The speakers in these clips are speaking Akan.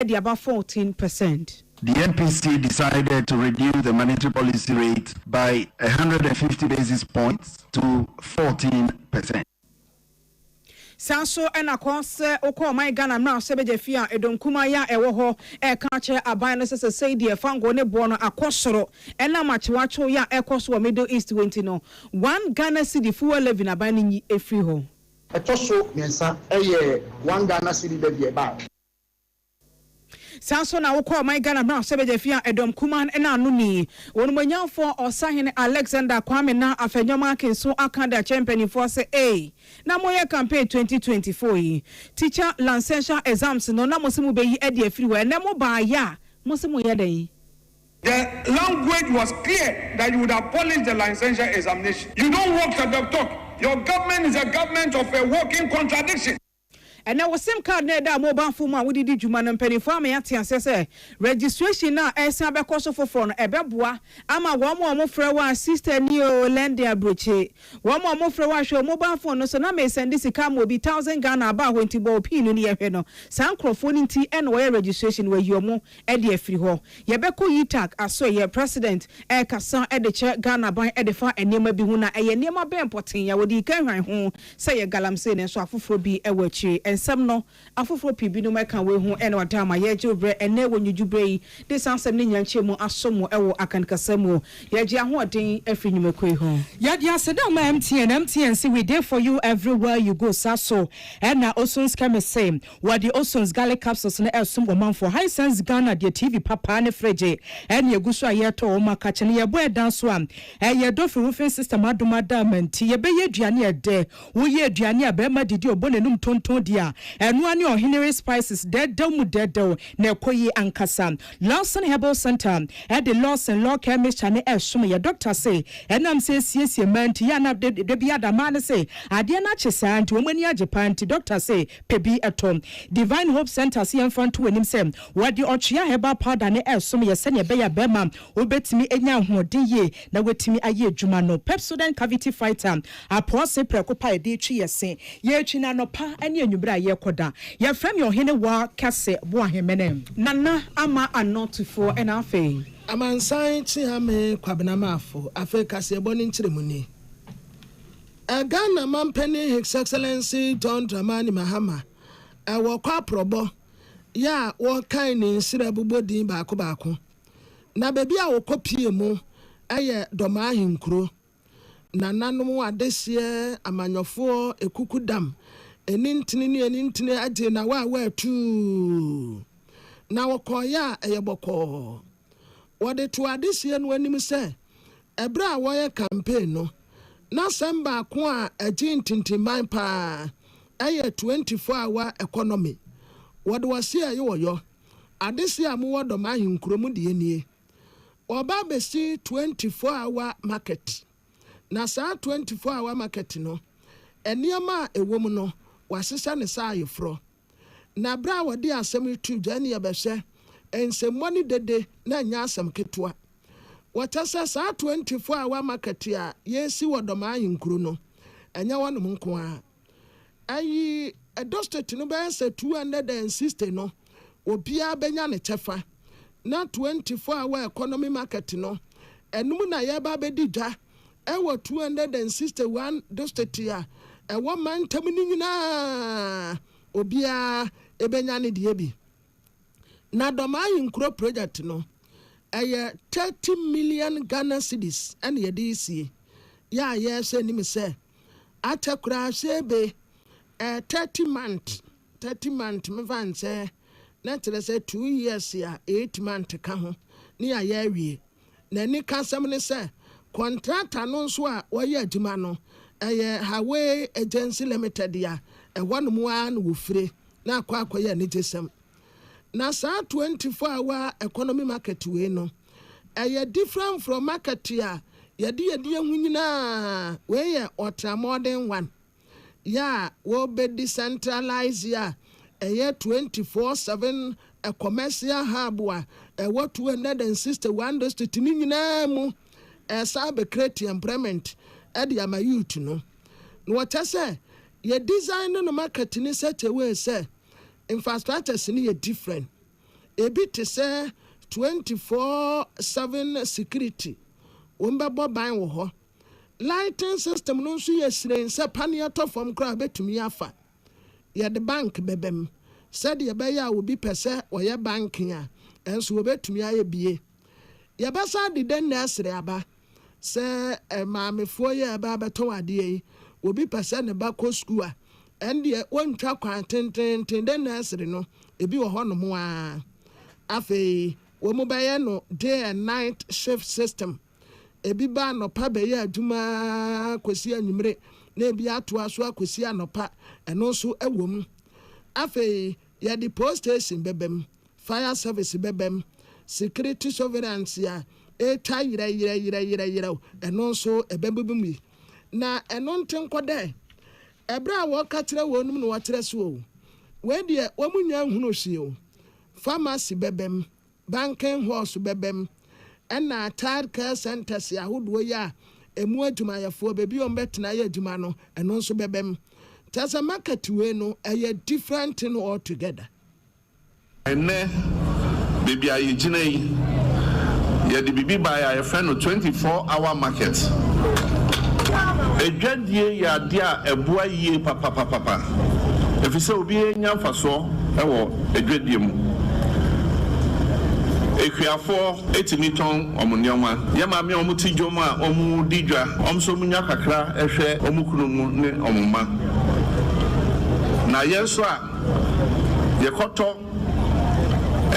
about 14%. The NPC decided to reduce the monetary policy rate by 150 basis points to 14%. Sanso and across Oko my Ghana now Sebejefia Edonkumaya Ewoho Ekache Abino say dear Fango ne Bono Akosoro and na Machiwacho ya Ekoswa Middle East Wintino. One Ghana city fuel living abani a free home. A tosso mensa one Ghana city baby about. Sanso na Oko my Ghana now Sebejefia Edom Kuman and Anuni. When we now for Osahin Alexander Kwame na Afenyoma Kinso Akanda champion for say A. Na moya campaign 2024 teacher licensure exams no na mosimu be e everywhere na mo ba ya mosimu ya dey. The language was clear that you would abolish the licensure examination. You don't walk the talk. Your government is a government of a walking contradiction. And now same card na da mobile phone ma we di djuma no mpani for me ate ase registration na esa be koso foforo no ebeboa ama wo mo frɛ wa sister ni o lende abroche wo mo frɛ wa hwe mobile phone no so na me send sika mo bi 1000 Ghana aba ho ntibo pin no ye hwe no san microphone nti e no registration we yomo e de afiri ho ye be ko yitak aso ye president e kasa e de che Ghana ban e de fa enema bi hu na e ye enema be important ya wodi kan hwan ho say ye galamse ne so afoforo bi e wachi ensem no afoforo pibi no meka we hu ene wadama ye jubre ene wonyujubre de sansem ne nyanche mu asomo ewo Akan kasamu ye ji ahoden afri nyumakoi ho ya dia seda ma MTN say we there for you everywhere you go saso and na Osons come say what the Osons garlic capsules na elsum omanfo high sense Ghana de TV papa ne freje and ye guso ayeto o makache ne ye boy dance one ye do fi roofing system adoma diamond ye be ye duane e de wo ye duane a be ma didi obonenum tonton dia enu ani ohene spices dead na ekoyi ankasa Lawson Herbal Center at the Lawson Law Chemist and esum ye doctor say enam say siesie manti ya na de bia da man say ade na chesa anti omani ajepan ti doctor say pebi etom Divine Hope Center see enfront to enim say what the ochia herbal powder ne esum ye se ne be ya bema obetimi enya hoden ye na wetimi aye adwuma no Pepsodent cavity fighter apose prekopa e de twi ye se ye twi na no pa ene anwubra ye koda ye frem your hene wa kase bo ahemenem nana ama anotufo ena afi amansan ti ame kwabena mafo afi kase boni ntiremuni Ghana mampeni His Excellency John Dramani Mahama wo kwa probo ya wo kan ni nsira bubodin baako na bebi a wo kopie mu aye doma ahinkuro na nanom adesie amanyofo ekukudam enintini ade na wa tu na wokoya eyeboko wode to adesie no anim se ebra wo ye campaign no na samba ko a agintintiman pa aye 24-hour economy wode wase aye woyo adesie amu do ma hinkuro mu de nie oba besi 24-hour market na sa 24-hour market no eniama ewom no wasesa ne sa ayefro na bra wode asem tu jani yebehwe ensemoni dede na nya asem ketwa watasa sa 24-hour market ya yesi wodoma ayinkuro no enya wonom nko a ayi edostate no be se 260 no obia benya ne chefa na 24-hour economy market no enum na yeba bedi dwa ewo 261 dostate ya ewo mantam ni nyina obia ebenya ne de bi na doma yinkuro project no 30 million Ghana cedis and ye DC ya yes ni say atakura shebe 30 month me van say na tere say 2 years ya 8 month ka ho ni ya awie na ni kasam ne say contractor no so a woye adwuma no Highway Agency Limited ya one more wo free na akwa ni jesem na sa 24-hour economy market we no different from market ya yedi hunyina we ye ultra modern one ya wo be decentralized ya 24/7 a commercial hub wa what 261 district ni nyina mu sabe create employment at the ama youth no what I say ye design no market ni set away say infrastructure ni ye different ebi te say 24/7 security wombɛbɔ ban wɔ hɔ lighting system no nso yɛ sire sɛ paneɛtɔ fam koraa bɛtumi afa yɛde bank bɛbɛm sɛdeɛ ɛbɛyɛ a obi pɛ sɛ ɔyɛ banking a ɛnso wɔbɛtumi ayɛ bie yɛbɛsa de dɛn na ɛsere aba sɛ maamefoɔ yɛ ɛbɛ abɛtɔn adeɛ yi obi pɛ sɛ ne ba kɔ school a ɛndeɛ wɔntwa kwan tententen dɛn na ɛsere no ebi wɔ hɔ nom a afei wɔn bɛyɛ no day and night shift system ebi ba anɔpa bɛyɛ adwuma kɔsi anwummere na ebi atoa so akɔsi anɔpa ɛno nso ɛwɔ mu afei yɛde post station bɛbɛm fire service bɛbɛm security surveillance a ɛtwa yira ɛno nso ɛbɛbubu mu na ɛno nte nkɔ dɛ ɛberɛ a wɔka kyerɛ wɔn nom na wɔkyerɛ so o wei deɛ wɔn mu nya nhunu hwee o pharmacy bɛbɛm banking halls bɛbɛm ɛna child care centers ahodoɔ yi a emu adwumayɛfoɔ baabi wɔn bɛtena yɛ adwuma no ɛno nso bɛbɛm tasa market wei no ɛyɛ different thing altogether. ɛnɛ baabi a yɛgyina yi yɛde bibi baa a yɛfrɛ no 24-hour market edwadie yɛ adeɛ a ɛboa yie papapapapa ɛfiri sɛ obi nya mfasoɔ ɛwɔ edwadie mu ekuafoɔ etimi tɔn ɔmo nneɛma yɛ maame a ɔmo ti dwom a ɔmo di dwa ɔmo nso ɔmo nya kakra ɛhwɛ ɔmo kunu mu ne ɔmo mma na yɛn nso a yɛkɔtɔ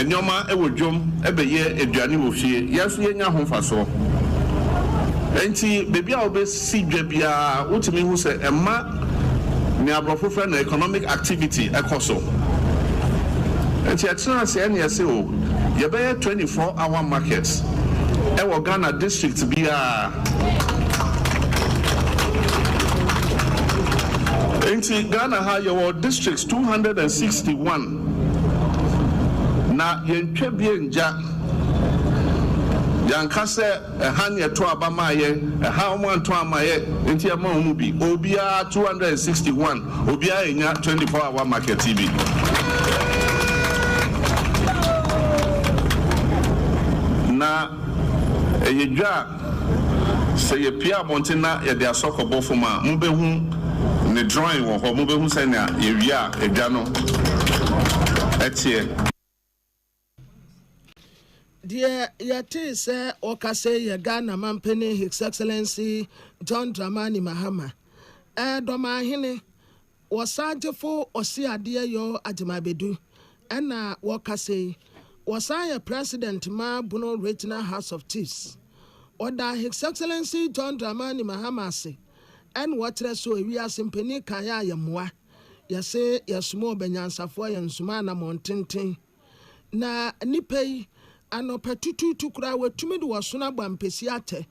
nneɛma ɛwɔ dwom ɛbɛyɛ aduane wɔ fie yɛn nso yɛnya ho mfasoɔ enti beebi a wɔbɛsi dwa biara wotumi hu sɛ ɛma ne aborɔfo frɛ no economic activity ɛkɔ so enti ɛtena ase ɛne ɛsɛ o yɛbɛyɛ 24-hour market ɛwɔ Ghana district biara enti Ghana ha yɛwɔ districts 261 na yɛntwa bie nja yanka sɛ ɛha ne ɛto aba ma yɛ ɛha ɔmo anto ama yɛ enti ɛma ɔmo bi obiara 261 obiara ɛnya 24-hour market bi na ɛyɛ dwa sɛ yɛpia abɔnten na yɛde asɔkɔbɔ fam a mobɛhu ne drawing wɔ hɔ mobɛhu sɛ nea yɛwie a ɛdwa no ɛteɛ deɛ yɛte sɛ ɔkasɛ yɛ Ghana mampene His Excellency John Dramani Mahama dɔmahene wɔsagyefo ɔsi adeɛ yɔ agyemabedu ɛna wɔkasɛ wɔsan yɛ president ma Bono Regional House of Chiefs ɔda His Excellency John Dramani Mahama ase ɛna wɔkyerɛ so ewiase mpani kan yɛ ayɛmmoa yɛse yɛsoma ɔbɛnyansafoɔ yɛ nsoma anamɔntenten na nipa yi anɔpɛ tututu koraa wɔtumi de wɔso no abɔ mpɛsi atɛ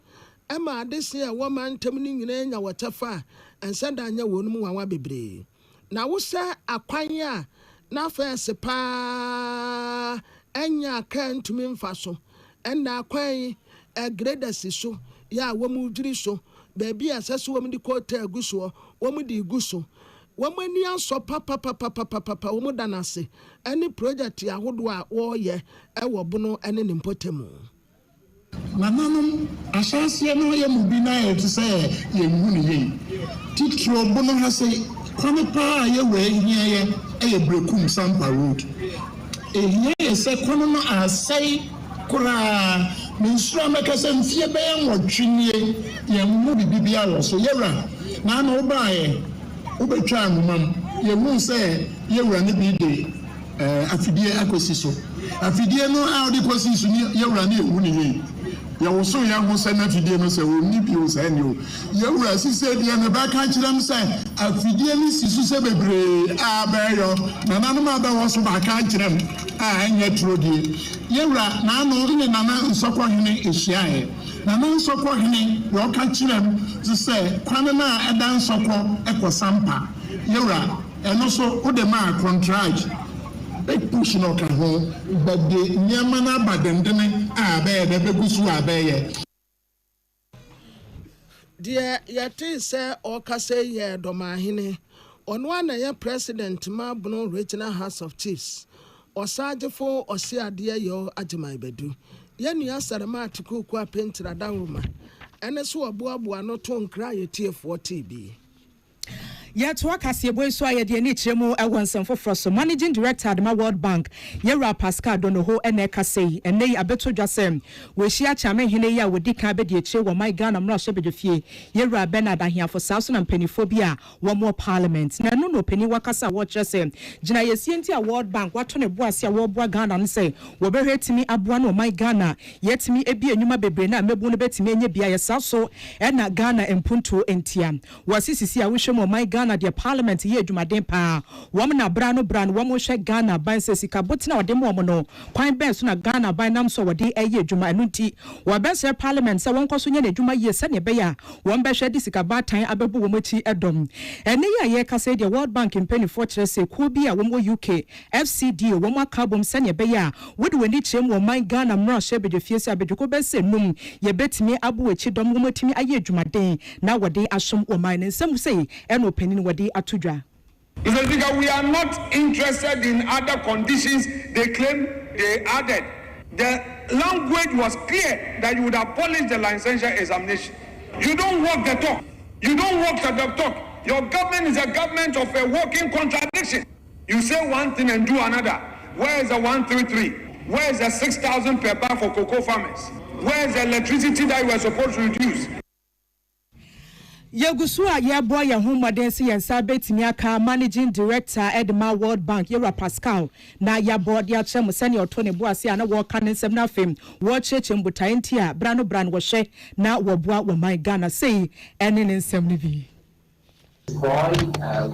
ɛma adese a wɔma ntam no nyinaa nya wɔkyɛfa a ɛnsɛ da nyɛ wɔn mu wawa bebree na wosɛ akwan a n'afɛ ɛse paa ɛnya aka ntumi mfa so ɛna akwan graders so yɛ a wɔn dwiri so baabi a ɛsɛ so wɔn de kɔɔta agu soɔ wɔn de gu so wɔn ani asɔ papapapapapa wɔn da n'ase ɛne project ahodoɔ a wɔreyɛ ɛwɔ Bono ɛne ne mpɔtamu. Nananom ahyɛnseɛ no yɛ mu bi na yɛ te sɛ yɛnhu ne yie titiri Bono ha sɛ kwan paa a yɛwɔ ehia yɛ ɛyɛ Brekum Sampa Road ehia yɛ sɛ kwan no asɛe koraa ne nsura mɛka sɛ mfie bɛyɛ nwɔtwe nie yɛn mu bibi awɔ so yɛwura na ana ɔbaayɛ wobɛtwa ahomam yɛhu sɛ yɛwura ne bi de afidie akɔsi so afidie no a wode kɔsi so yɛwura ne yɛhu ne yei yɛwo so yɛho sɛ no afidie no sɛ wɔnni bio saa ne o yɛwura sisɛ deɛ ne bɛka kyerɛ m sɛ afidie no si so sɛ bebree a bɛyɔ nananom a bɛwɔ so bɛka kyerɛ m a ɛnyɛ turo die yɛwura naano ne nana nsɔkɔhene ɛhyiaeɛ nana nsɔkɔhene deɛ ɔka kyerɛ m sɛ kwan no a ɛda nsɔkɔ ɛkɔ Sampa yɛwura ɛno so wode maa contract push no ka ho bade nyama na badendene a bɛyɛ dɛ bɛgu so a bɛyɛ deɛ yɛte sɛ ɔkasa yɛ dɔmahene ɔno ana yɛ president ma Bono Regional House of Chiefs Osajefo ose adeɛ yɛ agyeman bedu yɛnu asarama atiko kwa pentra danroma ɛne so aboaboa no to nkra yɛtiefo TV. Yet Wakasi boy so I did Chemo Ewanson for Frost, Managing Director at my World Bank, Yera Pascal Donoho and Ekase, and Nay Abeto Jasem, where she at Chame Hinea with Dick Abedi Chewa, my gun, I'm not sure the fee, Yera Bernard here for Southern and Pennyphobia, one more parliament. No Penny Wakasa watch us him. Jina Yesientia World Bank, what on a boasia Wobwa Ghana and say, Wobe hate me Abuano, my Ghana, yet me a beer Numa Bebrena, Mebunabet me Bia Sasso, and na Ghana and Punto and Tiam. Was this I wish him my Ghana. The parliament here Jumaden pa woman na brano woman shek Ghana ban se sika botina wade mo no kwan ben so na Ghana ban nam so wade eye Juma enunti wa ben se parliament se won kwaso nye na Juma ye se ne be ya won be hwe disika batan abebu wo machi edom ene ya ye ka se the World Bank impeni fortress se ko bi a wo UK FCD wo ma carbon se ne be ya wode wani chem wo man Ghana mra hwe be de fie se abedwoko be se num ye betimi abo achi dom wo matimi aye Jumaden na wade asom wo man nsem se eno penin wadi atudwa. Mr. Speaker, we are not interested in other conditions they claim they added. The language was clear that you would abolish the licensure examination. You don't walk the talk. You don't walk the talk. Your government is a government of a walking contradiction. You say one thing and do another. Where is the 133? Where is the 6,000 per bag for cocoa farmers? Where is the electricity that you were supposed to reduce? Yegusua yeboa ya homadensi yensa betimi aka Managing Director Edma World Bank Yera Pascal na yabo dia chem sene otone boase ana wo kan nsem na fem wo cheche mbutai ntia brano wo hye na wo boa wo man Ghana sei ene nsem ni bi. Why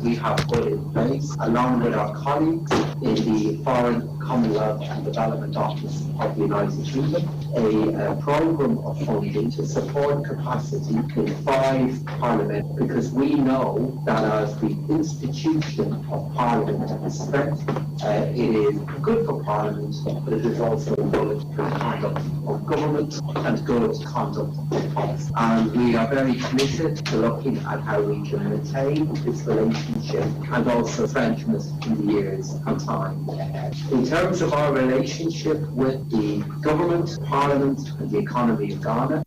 we have put in place, along with our colleagues in the Foreign, Commonwealth and Development Office of the United Kingdom, a program of funding to support capacity in 5 parliaments, because we know that as the institution of Parliament is strength, it is good for Parliament, but it is also good for conduct of government and good conduct of policy. And we are very committed to looking at how we can maintain this relationship and also strengthen it in the years and time ahead. In terms of our relationship with the government, Parliament and the economy of Ghana,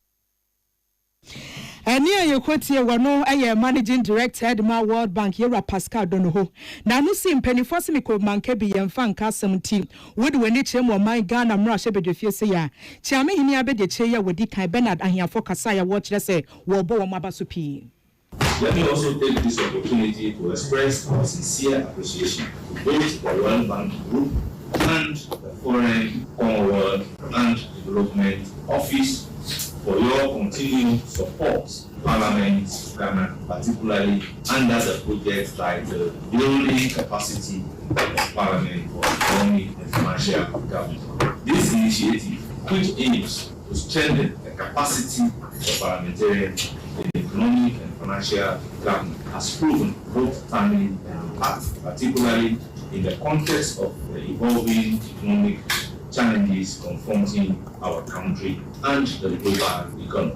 Eni ayekotie wano aye Managing Director Edma World Bank Yera Pascal Donoho na no si mpanifo se meko manke bi yemfa nka asɛmti wode wani chem wo man Ghana mra hye bedefie se ya chiame hini abede che ya wodi kan Bernard ahiafo kasa ya wo kire se wo bo wo mabaso pi. Let me also take this opportunity to express our sincere appreciation to both the World Bank Group and the Foreign, Commonwealth and Development Office for your continued support to Parliament Ghana, particularly under the project titled Building Capacity of Parliament for Economic and Financial Government. This initiative, which aims to strengthen the capacity of parliamentarians in economic and financial government, has proven both timely and impactful, particularly in the context of the evolving economic challenges confronting our country and the global economy.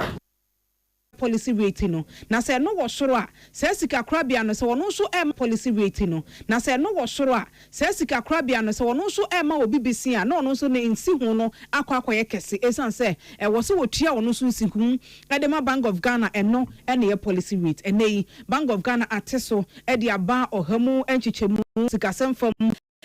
Policy rating no na say no wo soro a say sika krabia no say wono so policy rating no na say no wo soro a say sika krabia no say wono so ma obi besi a no no so ne nsi hu no akwakoye kese esan say e wo so wotua wono so nsi hu edema Bank of Ghana eno ene ye policy rate ene Bank of Ghana ateso e dia ba ohamu enchichemu sika semfam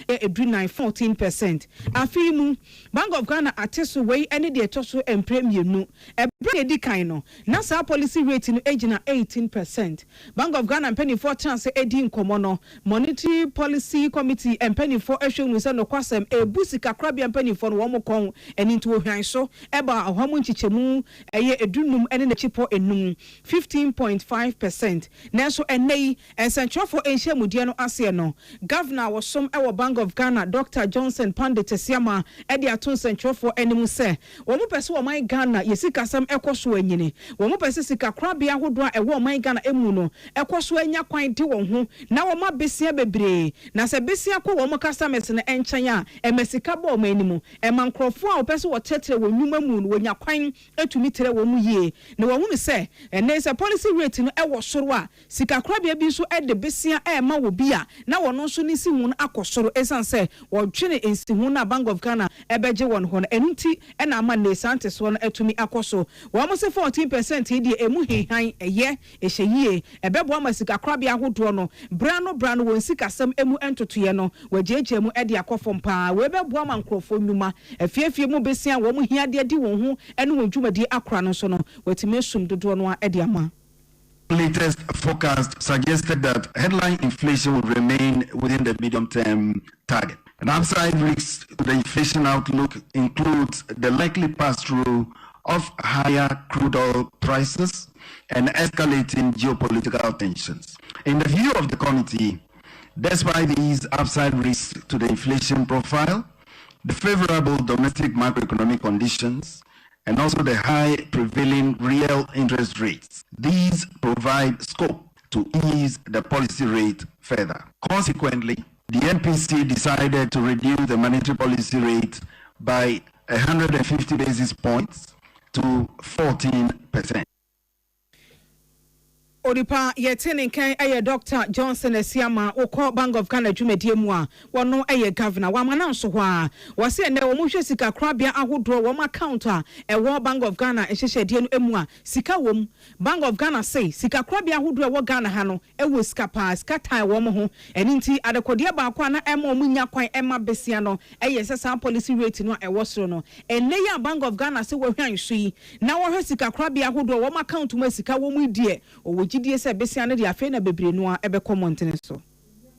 edri 14%. Afimu Bank of Ghana ateso wey any de etoso empremier nu ebre di kan no na sa policy rate no agina 18%. Bank of Ghana penny for chance edi nkomo no monetary policy committee penny for ehwenu se no kwasem ebusika krabia penny for no wo kon eni nto hwan so eba ahomu nchichemu eye edunum ene na chipo enum 15.5%. Na so enei ensentrofo enhyemudie no ase no governor was some ewo Bank of Ghana Dr. Johnson Pandit Siama edi aton sentrofo enimu se wo mo pese wo man Ghana yesika sam ekoso anyini wo mo pese sika krabia hodo a ewo man Ghana emu no ekoso anya kwan de wo ho na wo ma besia bebre na se besia ko wo mo customers ne enchan a emesika ba wo manimu emankrofo a wo pese wo tetere wo nwuma mu no wo nya kwan etumi tere wo mu yie na wo hu se ene se policy rate no ewo soro a sika krabia bi so ede besia ma wo bia na wo no so ni si hu no akosoro esan say wɔtwene nsihu na Bank of Ghana ebeje won ho no enunti na ama ne sante so no etumi akoso wo mo se 14% di emu hehan eye ehyeyie ebebo ama sika krabia ahodo no brano won sika sam emu entotoye no wajeje mu ede akofom pa we bebo ama nkrofo nnuma afiefie mu besia wo mu hiade di won ho ene won dwumadi akra no so no watime sum dodo no ede ama. Latest forecast suggested that headline inflation will remain within the medium-term target. An upside risk to the inflation outlook includes the likely pass-through of higher crude oil prices and escalating geopolitical tensions. In the view of the committee, despite these upside risks to the inflation profile, the favorable domestic macroeconomic conditions, and also the high prevailing real interest rates. These provide scope to ease the policy rate further. Consequently, the MPC decided to reduce the monetary policy rate by 150 basis points to 14%. Odipa yetene kan eye Dr. Johnson Esiama okọ Bank of Ghana dwumadie mu a wono eye governor wa mana nso ho a wo se ne wo mo hwe sika krabia ahodo wo account a ewo Bank of Ghana ehyehyedie no emu a sika wom Bank of Ghana say sika krabia ahodo ewo Ghana ha no ewo sika pa sika tai wo mo ho eni nti adekode ba akwa na ema omu nya kwan ema besia no eye sesa policy rate no ewo soro no enne ya Bank of Ghana say wo hwan so yi na wo hwe sika krabia ahodo wo account mu sika wo mu die o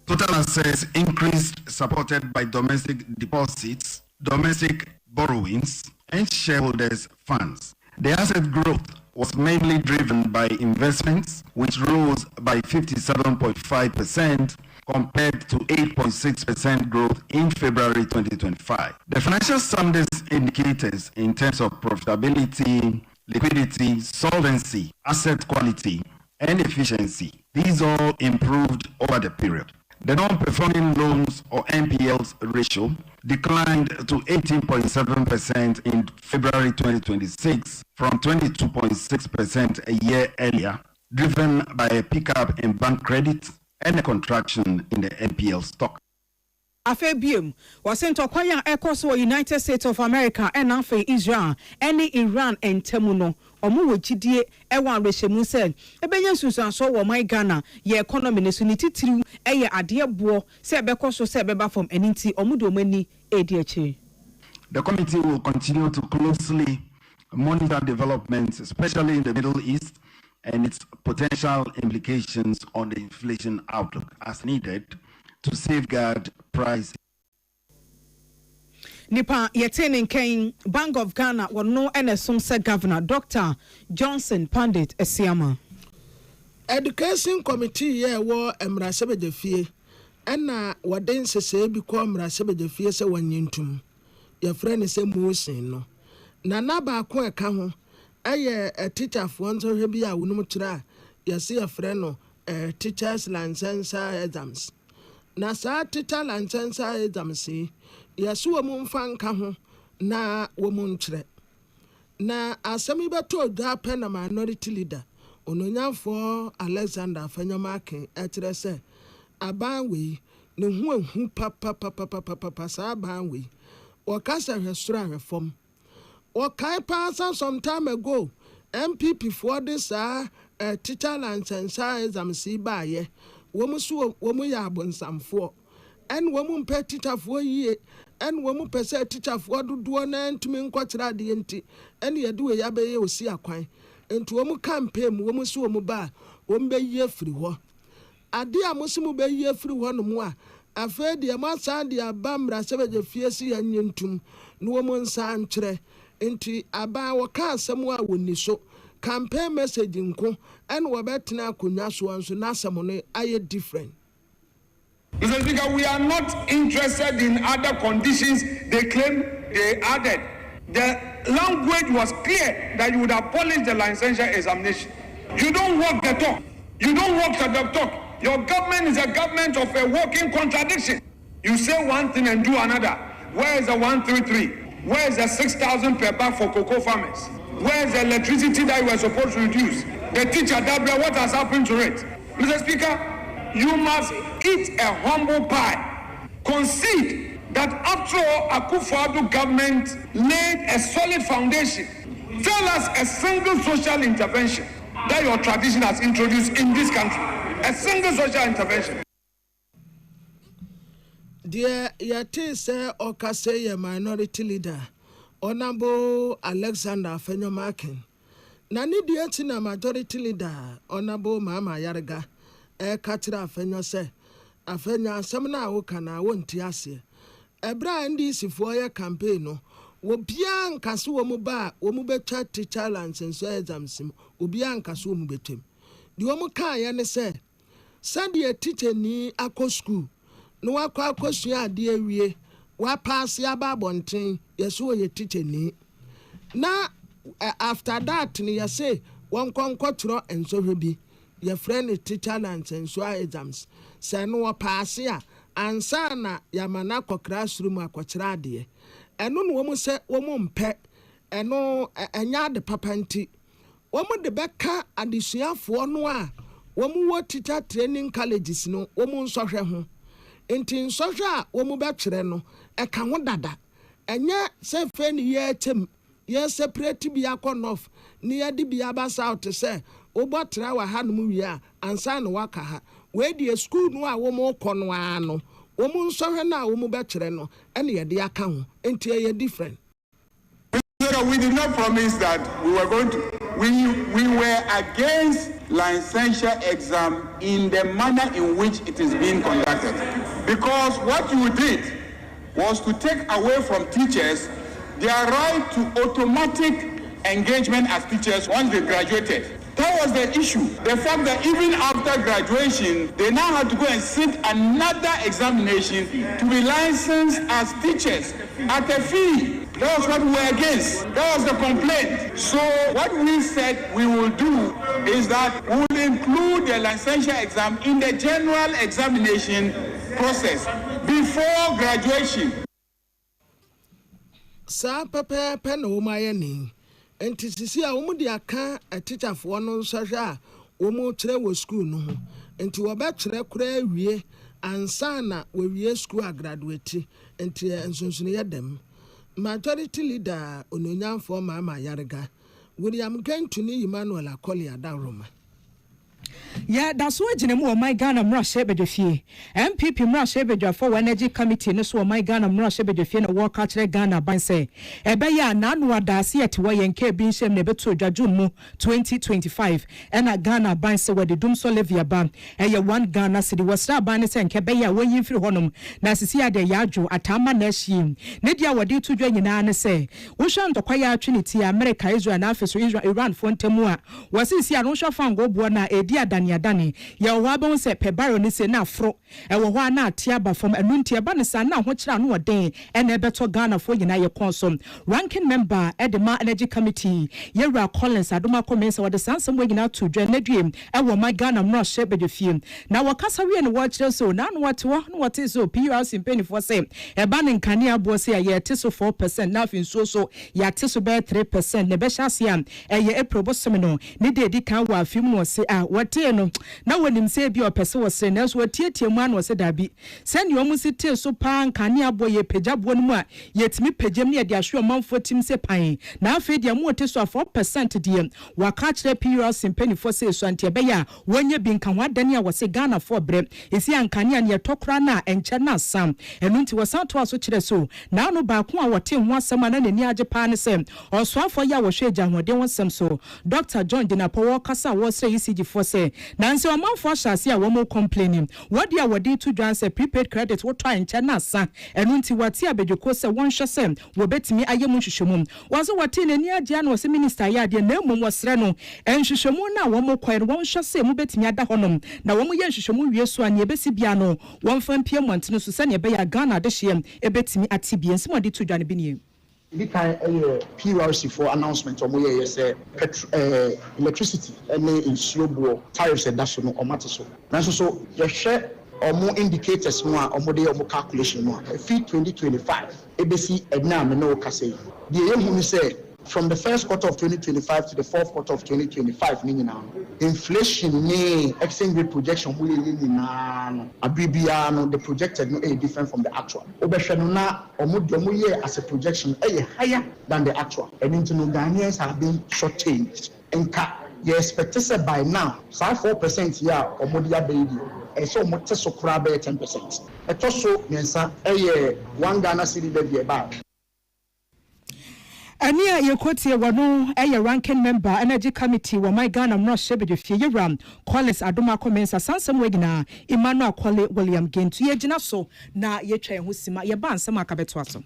total assets increased, supported by domestic deposits, domestic borrowings, and shareholders' funds. The asset growth was mainly driven by investments, which rose by 57.5% compared to 8.6% growth in February 2025. The financial soundness indicators in terms of profitability, liquidity, solvency, asset quality, and efficiency, these all improved over the period. The non-performing loans or NPLs ratio declined to 18.7% in February 2026 from 22.6% a year earlier, driven by a pickup in bank credit and a contraction in the NPL stock. Afebium was sent to Kwaya Ecos or United States of America and Afe Israel, any Iran and Temuno, or Muwachidi, Ewan Reshemu said, Ebenyan Susan saw my Ghana, ye economy nesunity through a idea bo, Sebecoso Sebeba from Eninti or Mudomeni ADH. The committee will continue to closely monitor developments, especially in the Middle East, and its potential implications on the inflation outlook as needed to safeguard price. Nipa yetene nken Bank of Ghana wono enesum se Governor Dr. Johnson Pandit Esiama. Education Committee ye wo emrasebedefie ena waden sese bi ko emrasebedefie se wanyintum. Ye friend se musin no. Na ba ko eka ho eye teacher fo nso hwe bi a wonum kira ye se ye friend no teachers license exams. Na sa teacher license exams yasu wo mfa nka ho na wo munkyere na asemi beto da pen na minority leader ononyafo Alexander Fanyamake ekyere se abanwe ne hu papa sa abanwe wakasa hwesura hwefom wakai pasa some time ago MPP for this teacher license exams baaye wo mu ya abonsamfo en wo mu mpe teacherfo yie en wo mu pese teacherfo dodo na ntumi nkwakira de enti en ye de we ya be ye osi akwan enti wo mu campaign wo mu so wo mu ba wo mbe yie firi ho ade a musimu be yie firi ho no mu a afa de ma san de abamra sebeje fiesi ya nyentum no wo mu nsan kyere enti aba wo ka asem a woni so campaign message nko en wo betena akonya so anso na asem no aye different. Mr. Speaker, we are not interested in other conditions they claim they added. The language was clear that you would abolish the licensure examination. You don't walk the talk. You don't walk the talk. Your government is a government of a walking contradiction. You say one thing and do another. Where is the 133? Where is the 6,000 per bag for cocoa farmers? Where is the electricity that you were supposed to reduce? The teacher, Dabra, what has happened to it? Mr. Speaker, you must eat a humble pie. concede that after all, Akufo-Addo government laid a solid foundation. Tell us a single social intervention that your tradition has introduced in this country. A single social intervention. Dear Yate say Okase minority leader, Honorable Alexander Fenyomakin. Nani diatina majority leader, Honorable Mama Yarga, Katira Fenyo se, Afenya Samna Okana won't yassi. Ebra ndi sifoya campaign no. Wobian kasu womuba womubetwa teacher license exams obian kasu womubetem di womu kan ya ne se sade teacher ni akọ school no akosua ade awie wa pass ya ba bonten yeso ye teacher ni na after that ni ya say won konkotro ensohwe bi your friend teacher license exams say no wa pass ya ansa na yamana kọ classroom akọkira ade eno no womu se womu mpe eno enya de papanti womu de beka adesuafo no a womu wo teacher training colleges no womu nsohwe ho enti nsohwe a womu be kire no eka ho dada enye se fe ni ye tem ye separate bi akonof ni ye di bi aba south se obotra wa ha no mu wi a ansa no waka ha we di school no a womu kono ano womu nsohwe na womu be kire no ene ye de aka ho enti ye different. We did not promise that we were going to. We were against licensure exam in the manner in which it is being conducted, because what you did was to take away from teachers their right to automatic engagement as teachers once they graduated. That was the issue. The fact that even after graduation, they now had to go and sit another examination to be licensed as teachers at a fee. That was what we were against. That was the complaint. So what we said we will do is that we will include the licensure exam in the general examination process before graduation. Sa pepe pen o mayeni. Enti sisi a womu di aka a teacher fo no nsohwe a womu kire wo school no ho enti wo be kire kura wie ansa na wo wie school a graduate enti ensonso ne yedem majority leader ononyamfo Mama Yarga William Gentuni Emmanuel Akoli Adaroma. Yeah, that's why Jinemu my Ghana Mrashe Bedefie. MPP Mrashe Bedja for Energy Committee, no so my Ghana Mrashe Bedefie no work out Ghana Banse. Ebeya Nanwa Dasi at YNK Binshem Nebeto Jajunmu 2025. And a Ghana Banse where the Dumso Levia Ban. And your one Ghana city was not Banis and Kebeya when you feel honum. Nasisia de Yajo Atama Neshim. Nedia wadi to join Yana say. Ushan to Kwaya Trinity, America, Israel, and Africa, Israel, Iran, Fontemua. Was in Sianosha Fango Buana, Edia Dani ya wabon se pebaro ni se na fro e wo hwa na tiaba from enunti eba ne sa na ho kira no den e na beto Ghana fo yina ye konsom ranking member Edema Energy Committee Yera Collins adoma commence wode sansem we yina to dwa nadwem e wo my Ghana mro hye bedefiem na wakasa we ne wo kire so na no wate wo no wate so PURC penny for say eba ne nkane abo se ye te so 4% na fin so ya te so be 3% ne be hyase am e ye eprobosom no ne de di kan wa afim no se a wate no na wonim se bi opese wo se na so tietie mu an wo se dabi se ne omu se te so pa nkane abo ye pejabo no mu a yetimi pejam ne de ahwe omanfo tim se pan na afi de mu te so 4% de waka kire PURC penny for say so ante be ya wonye bi nkan wadane a wo se Ghana for bre esi ankane an ye tokra na enche na sam enu nti wo san to aso kire so na no ba ko a wote ho asem na nani age pa ne se osoafo ya wo hwe gya hoden wonsem so Dr. John Dinapo wo kasa wo se ECG for say nanse omanfo ahase a wo mo complaining wodi a wodi to dwan say prepaid credit wo try enche na sa enu nti wati abedweko se won hwe se wo betimi ayemu hwehwemu wazo wati nani age na wo se minister ya de na emum wo sre no enhwehwemu na wo mo kwai won hwe se mu betimi ada honom na wo mo ye nhwehwemu wie so ane ebesi bia no won fa mpie montene so se ne be ya Ghana de hye ebetimi atibie nse wodi to dwan bi ne the kind PURC for announcement or more say electricity and in slow tariffs and that's no matter so you share or more indicators more or more day or more calculation more fee 2025 ABC and now no kase the young say from the first quarter of 2025 to the fourth quarter of 2025 inflation exchange rate projection the projected is different from the actual as a projection higher than the actual, and into Ghanaians have been shortchanged and cut. You expect to say by now, 4% or Modia baby, and so much so crab 10%. A tosso, yes, one Ghana city baby about. Ania Yokotia wano a ranking member energy committee wa my Ghana I'm not sure but if you ram Collins Aduma comments Sansam Wegna Emmanuel Kwale William Gentu ye jina so na ye twa ho sima ye ban sama akabeto aso.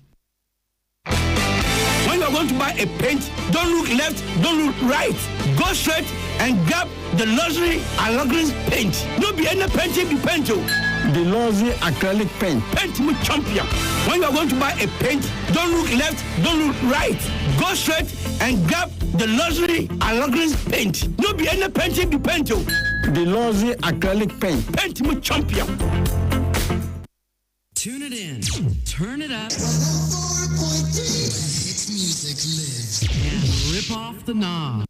When you are going to buy a paint, don't look left, don't look right. Go straight and grab the luxury acrylic paint. No be any paint be paint. The luxury acrylic paint. Paint me champion. When you are going to buy a paint, don't look left, don't look right. Go straight and grab the luxury acrylic paint. No be any paint be paint. The luxury acrylic paint. Paint me champion. Tune it in. Turn it up. 104.3. Music lives. And rip off the knob.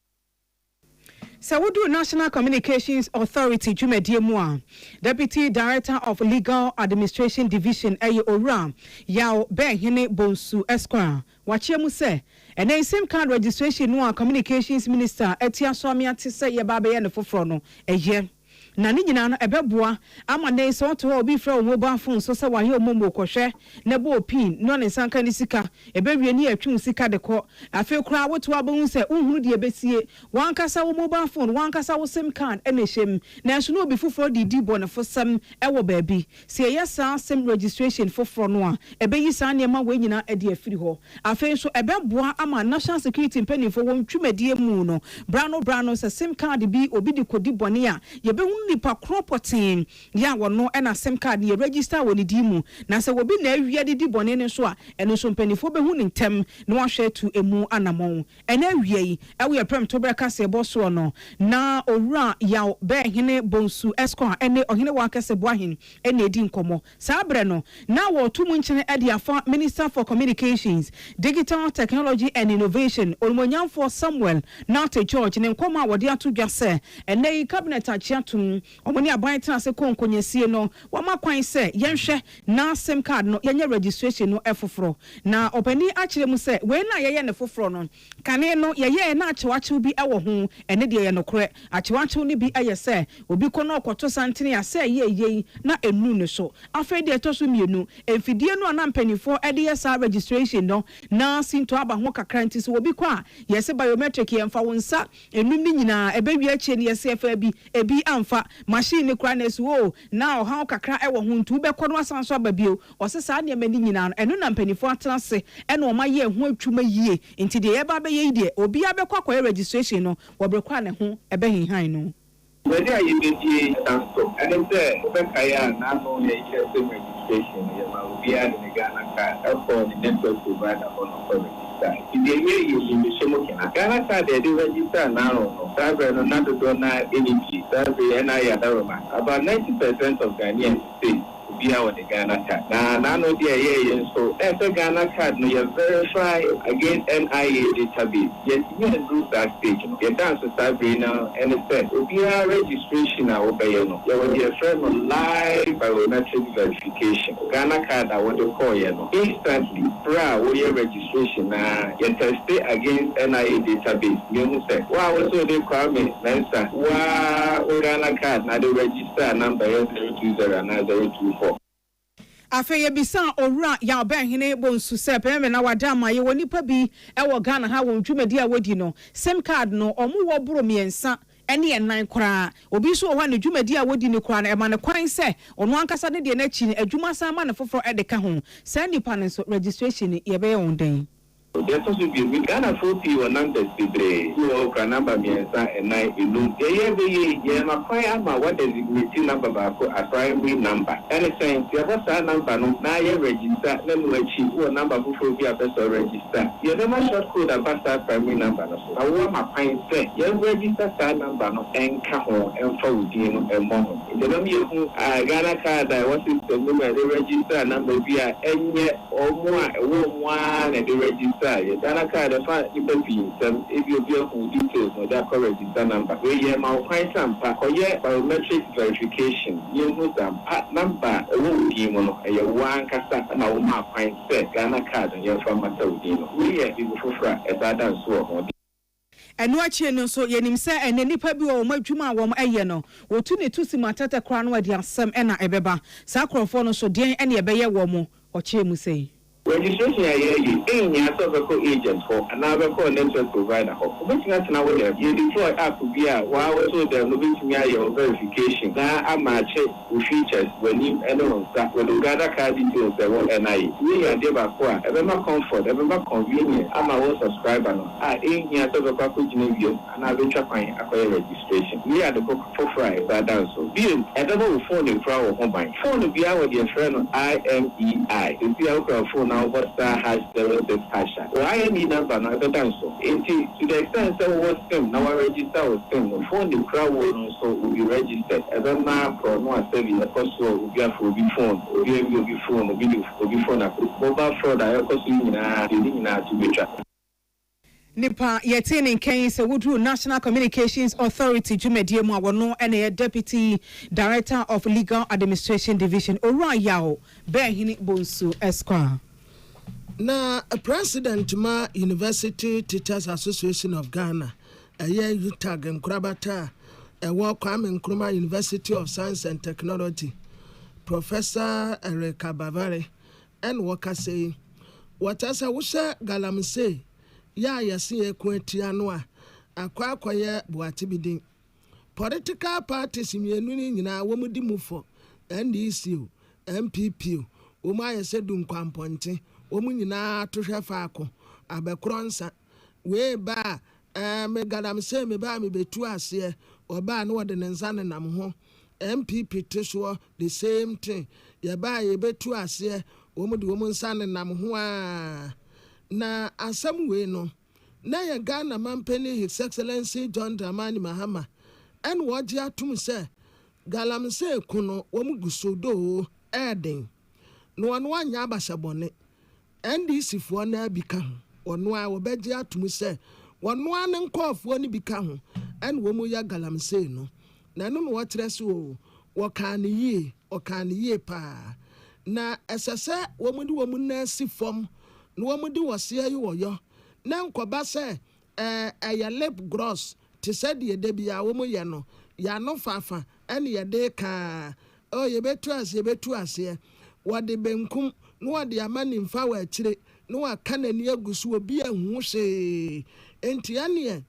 Sawudu National Communications Authority Jumedie Mua, Deputy Director of Legal Administration Division Aye Ora, Yao Benhine Bonsu Esquire, Wachemu se, and then same card registration Mua Communications Minister Etia Swami Atisa Yababe and the Fofrono, a year. Na ni nyina no ebeboa ama nei so to obi fra mobile phone so se wahe omombo kohwe na bo pin no ne sanka ni sika ebewie ni atwum sika de ko afi kura woto abon se unhuru de ebesie wankasa wo mobile phone wankasa wo sim card ene hjem na so no obi foforo de di bo ne fosam ewo baabi se yesa sim registration foforo no a ebeyi sa ne ma we nyina ede afiri ho afi so ebeboa ama national security penifo won twumadie mu no brano se sim card bi obi di kodi bone a yebe nipa cropotin ya wono ena sim card ye register woni dimu na se wobi na awia di bone ne so a eno so mpanifo be hu ni ntem na wahwe tu emu anamon ena awia yi ewe prem to breka se boso no na owura ya be hene bonsu esco ene ohene wakase boahin ena edi nkomo sabre no na wo tumu nchene edi afa Minister for Communications, Digital Technology and Innovation Olmonyanfo Samuel not a George ne nkoma wode atodwa se ene cabinet achiatum omoni aban tena se konkonyesie no wama kwan se yenhwe na sim card no yenye registration no efoforo na opani akire mu se we na yeye ne foforo no kane no yeye na achewache bi ewo ho ene de ye no kore achewache ni bi eye se obi kono okoto santene ya se yeye na enu ne so afa de etoso mienu emfidie no na mpanifo ede ye sa registration no na sinto aba ho kakra nti so obi kwa yese biometric ye mfa wonsa enum ni nyina ebewi ache ne yese afa bi ebi amfa machine kura na so na oha kakra ewo ho ntu be kono asanso ababio osesa ne mani nyina no eno na mpanifo atena se eno oma ye ho atwuma yie nti de ye ba be ye de obi abekwa kwa registration no wobrekwa ne ho ebe hinhan no when you get so and say kaya na no ye registration ye ma obi a ne Ghana ka for the network provider on register the way you shemo kena Ghana ka de register now no sabe no na do na any sabe na ya daroma about 90% of Ghanaians say be our Ghana card. Now, no dear, so as a Ghana card, no, you verify against NIA database. Yes, you can do that stage. You dance with Sabrina and it said, be a registration. I will pay you. You will be a friend of live biometric verification. Ghana card, I want to call you instantly. Your registration. You can stay against NIA database. You say, wow, so they call me. Wow, Ghana card, now the register number 020 and 024. Afeye bisa owura ya obenhene bonsu se peme na wadama ye woni pa bi ewo Ghana ha won dwumadi a wodi no sim card no omu wo boro miensa ene enan kora obi so ho ne dwumadi a wodi ne kora na e ma ne kwan se ono ankasa ne de na chi ne adwuma sa ma ne foforo edeka ho sa nipa ne so registration ye be yon den. There's also be Ghana 40 or numbers today. You can number me and 9 alone. Yeah, my fire, my what is the number a primary number. And it's saying, you have a number, now you register, then we achieve a number before we have to register. You never short code about that primary number. I want my fine say, you register that number, and Caho, and forward, and Momo. The number Ghana card, I want to the number, the register number via any or more, and the register. say Ghana card the fan if you be who details no that correct register number we hear my quite sampa or biometric verification you know that number who be no e one kasa na wo ma quite say Ghana card and from Saudi no we hear people for that so eno achie no so yenim se ene nipa bi wo madwuma wo eye no wotu ne tusi matata kra no wadi asem ena ebeba sa krofo no so den ene ebeye wo mo ochie mu sei registration ya so agent for another call network provider for which na we you deploy app bia wa so dem no bit me your verification na amache features when you anyone start with gather card details they want NI we are there back for every comfort every convenient am our subscriber no ya so ko jine bio na be twapan akoy registration we are the for Friday that so be every phone in crowd or combine phone bia with your friend IMEI the bia phone now what star has 06 hash. Why any number now the dance so to the extent that was them now register with them phone the crowd will also be registered as a map or no serving the cost will be for the phone will be phone will be phone mobile fraud I also to be tracked. Nipa yetini Kenya se wudru National Communications Authority Jumedie mu awono ene Deputy Director of Legal Administration Division Orayao Benhini Bonsu Esquire. Na President ma University Teachers Association of Ghana UTAG Nkrabata Kwame Nkrumah University of Science and Technology Professor Erika Bavari and Wakase watasa wusha galamse ya yasi ekwenti anwa akwaye buatibidin political parties mienu ni nyina womudi mufo NDC MPP woma yesedum kwamponte womu nyina tohwe faako abekronsa we ba me galamse me ba me betu ase oba na wode nensa ne nam ho MPP teso the same thing ye ba ye betu ase womu de womu nsa ne nam ho a na asam we no na ye Ghana mampeni His Excellency John Dramani Mahama en woje atum se galamse kuno womu gusodo eden no ono anya abashabone NDC fo na bika ono a wobeje atum se wono an nkofo ni bika ho en womu ya galamse no na no wo kire so wo kan yie pa na esese womu di womu na sifom no womu di wose ayi woyo na nkoba se ya lip gross te said ye de bia womu ye no ya no fafa en ye de ka o ye betu ase wode benkum no wode amani mfa wa akire no wa kanani agusu obi ahu hye enti ane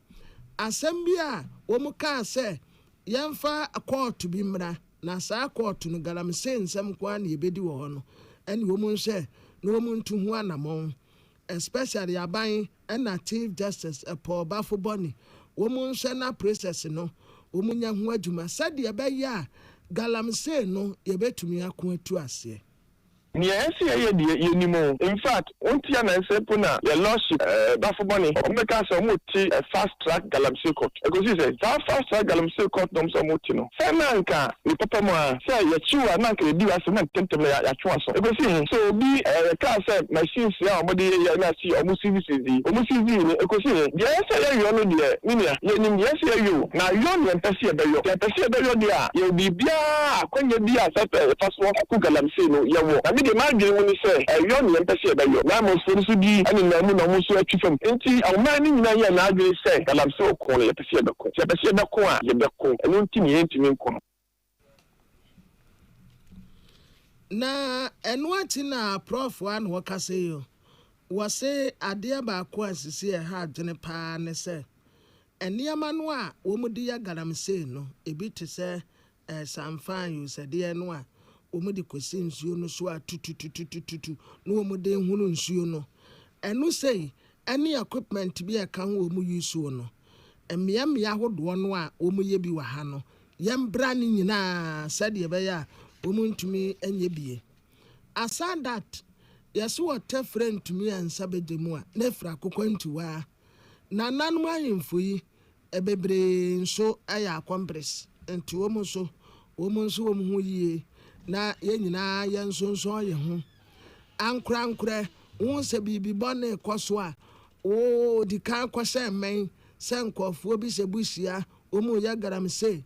asem bia womu ka se yemfa court bi mra na sa court no galamse nsem kwa na yebedi wo ho no ene womu nhye no womu ntu ho anamon especially aban and Chief Justice Paul Bafoboni womu nhye na process no womu nya ho adwuma said ye be ya galamse no yebetumi akoatu ase. In fact, untia na sepo na your lordship Bafoboni omeka so muti fast track galamsey court. Because he said fast track galamsey court no so muti no. Say nanka ni papa mo say ya chiwa nanka di ase na tentem ya chwa so. Because so be ka say machines ya omode ya na see omu CVC ni because dia say ya no de minia ye nim dia say you na yo no empese be yo. Empese be yo dia ye bibia akwanya bia say fast track galamsey no ya wo. The man when he say you no empese be yo. Na mo so so bi ani na mu na mo so atwifam. Enti awmani nyina ya na adwe say galamsey okon ye pese be ko. Ye pese be ko a ye be ko. Enu ntimi yentimi nko. Na enwati na prof wan wakase yo wase ade ba ko asisi e ha adwene pa ne se eniama no a womudi ya galamsey no ebi te se samfan you said de no a womudi kwesi nsuo no so a tututututu no womude hunu nsuo no enu sei any equipment bi e kan wo mu use no emiamia hodo no a womu ye bi wa ha no yembra ni nyina said ye be ya womuntumi enye bie aside that yeso water friend to me and sabedemu a na fra kokwantuwa na nanum ayemfo yi ebebre nso aya accomplice enti womu nso womu ho yie na ye nyina ye nso ye ho ankra won se bibi bone kwaso a o di kan kwase men senkofo bi se busia o mu ya garam say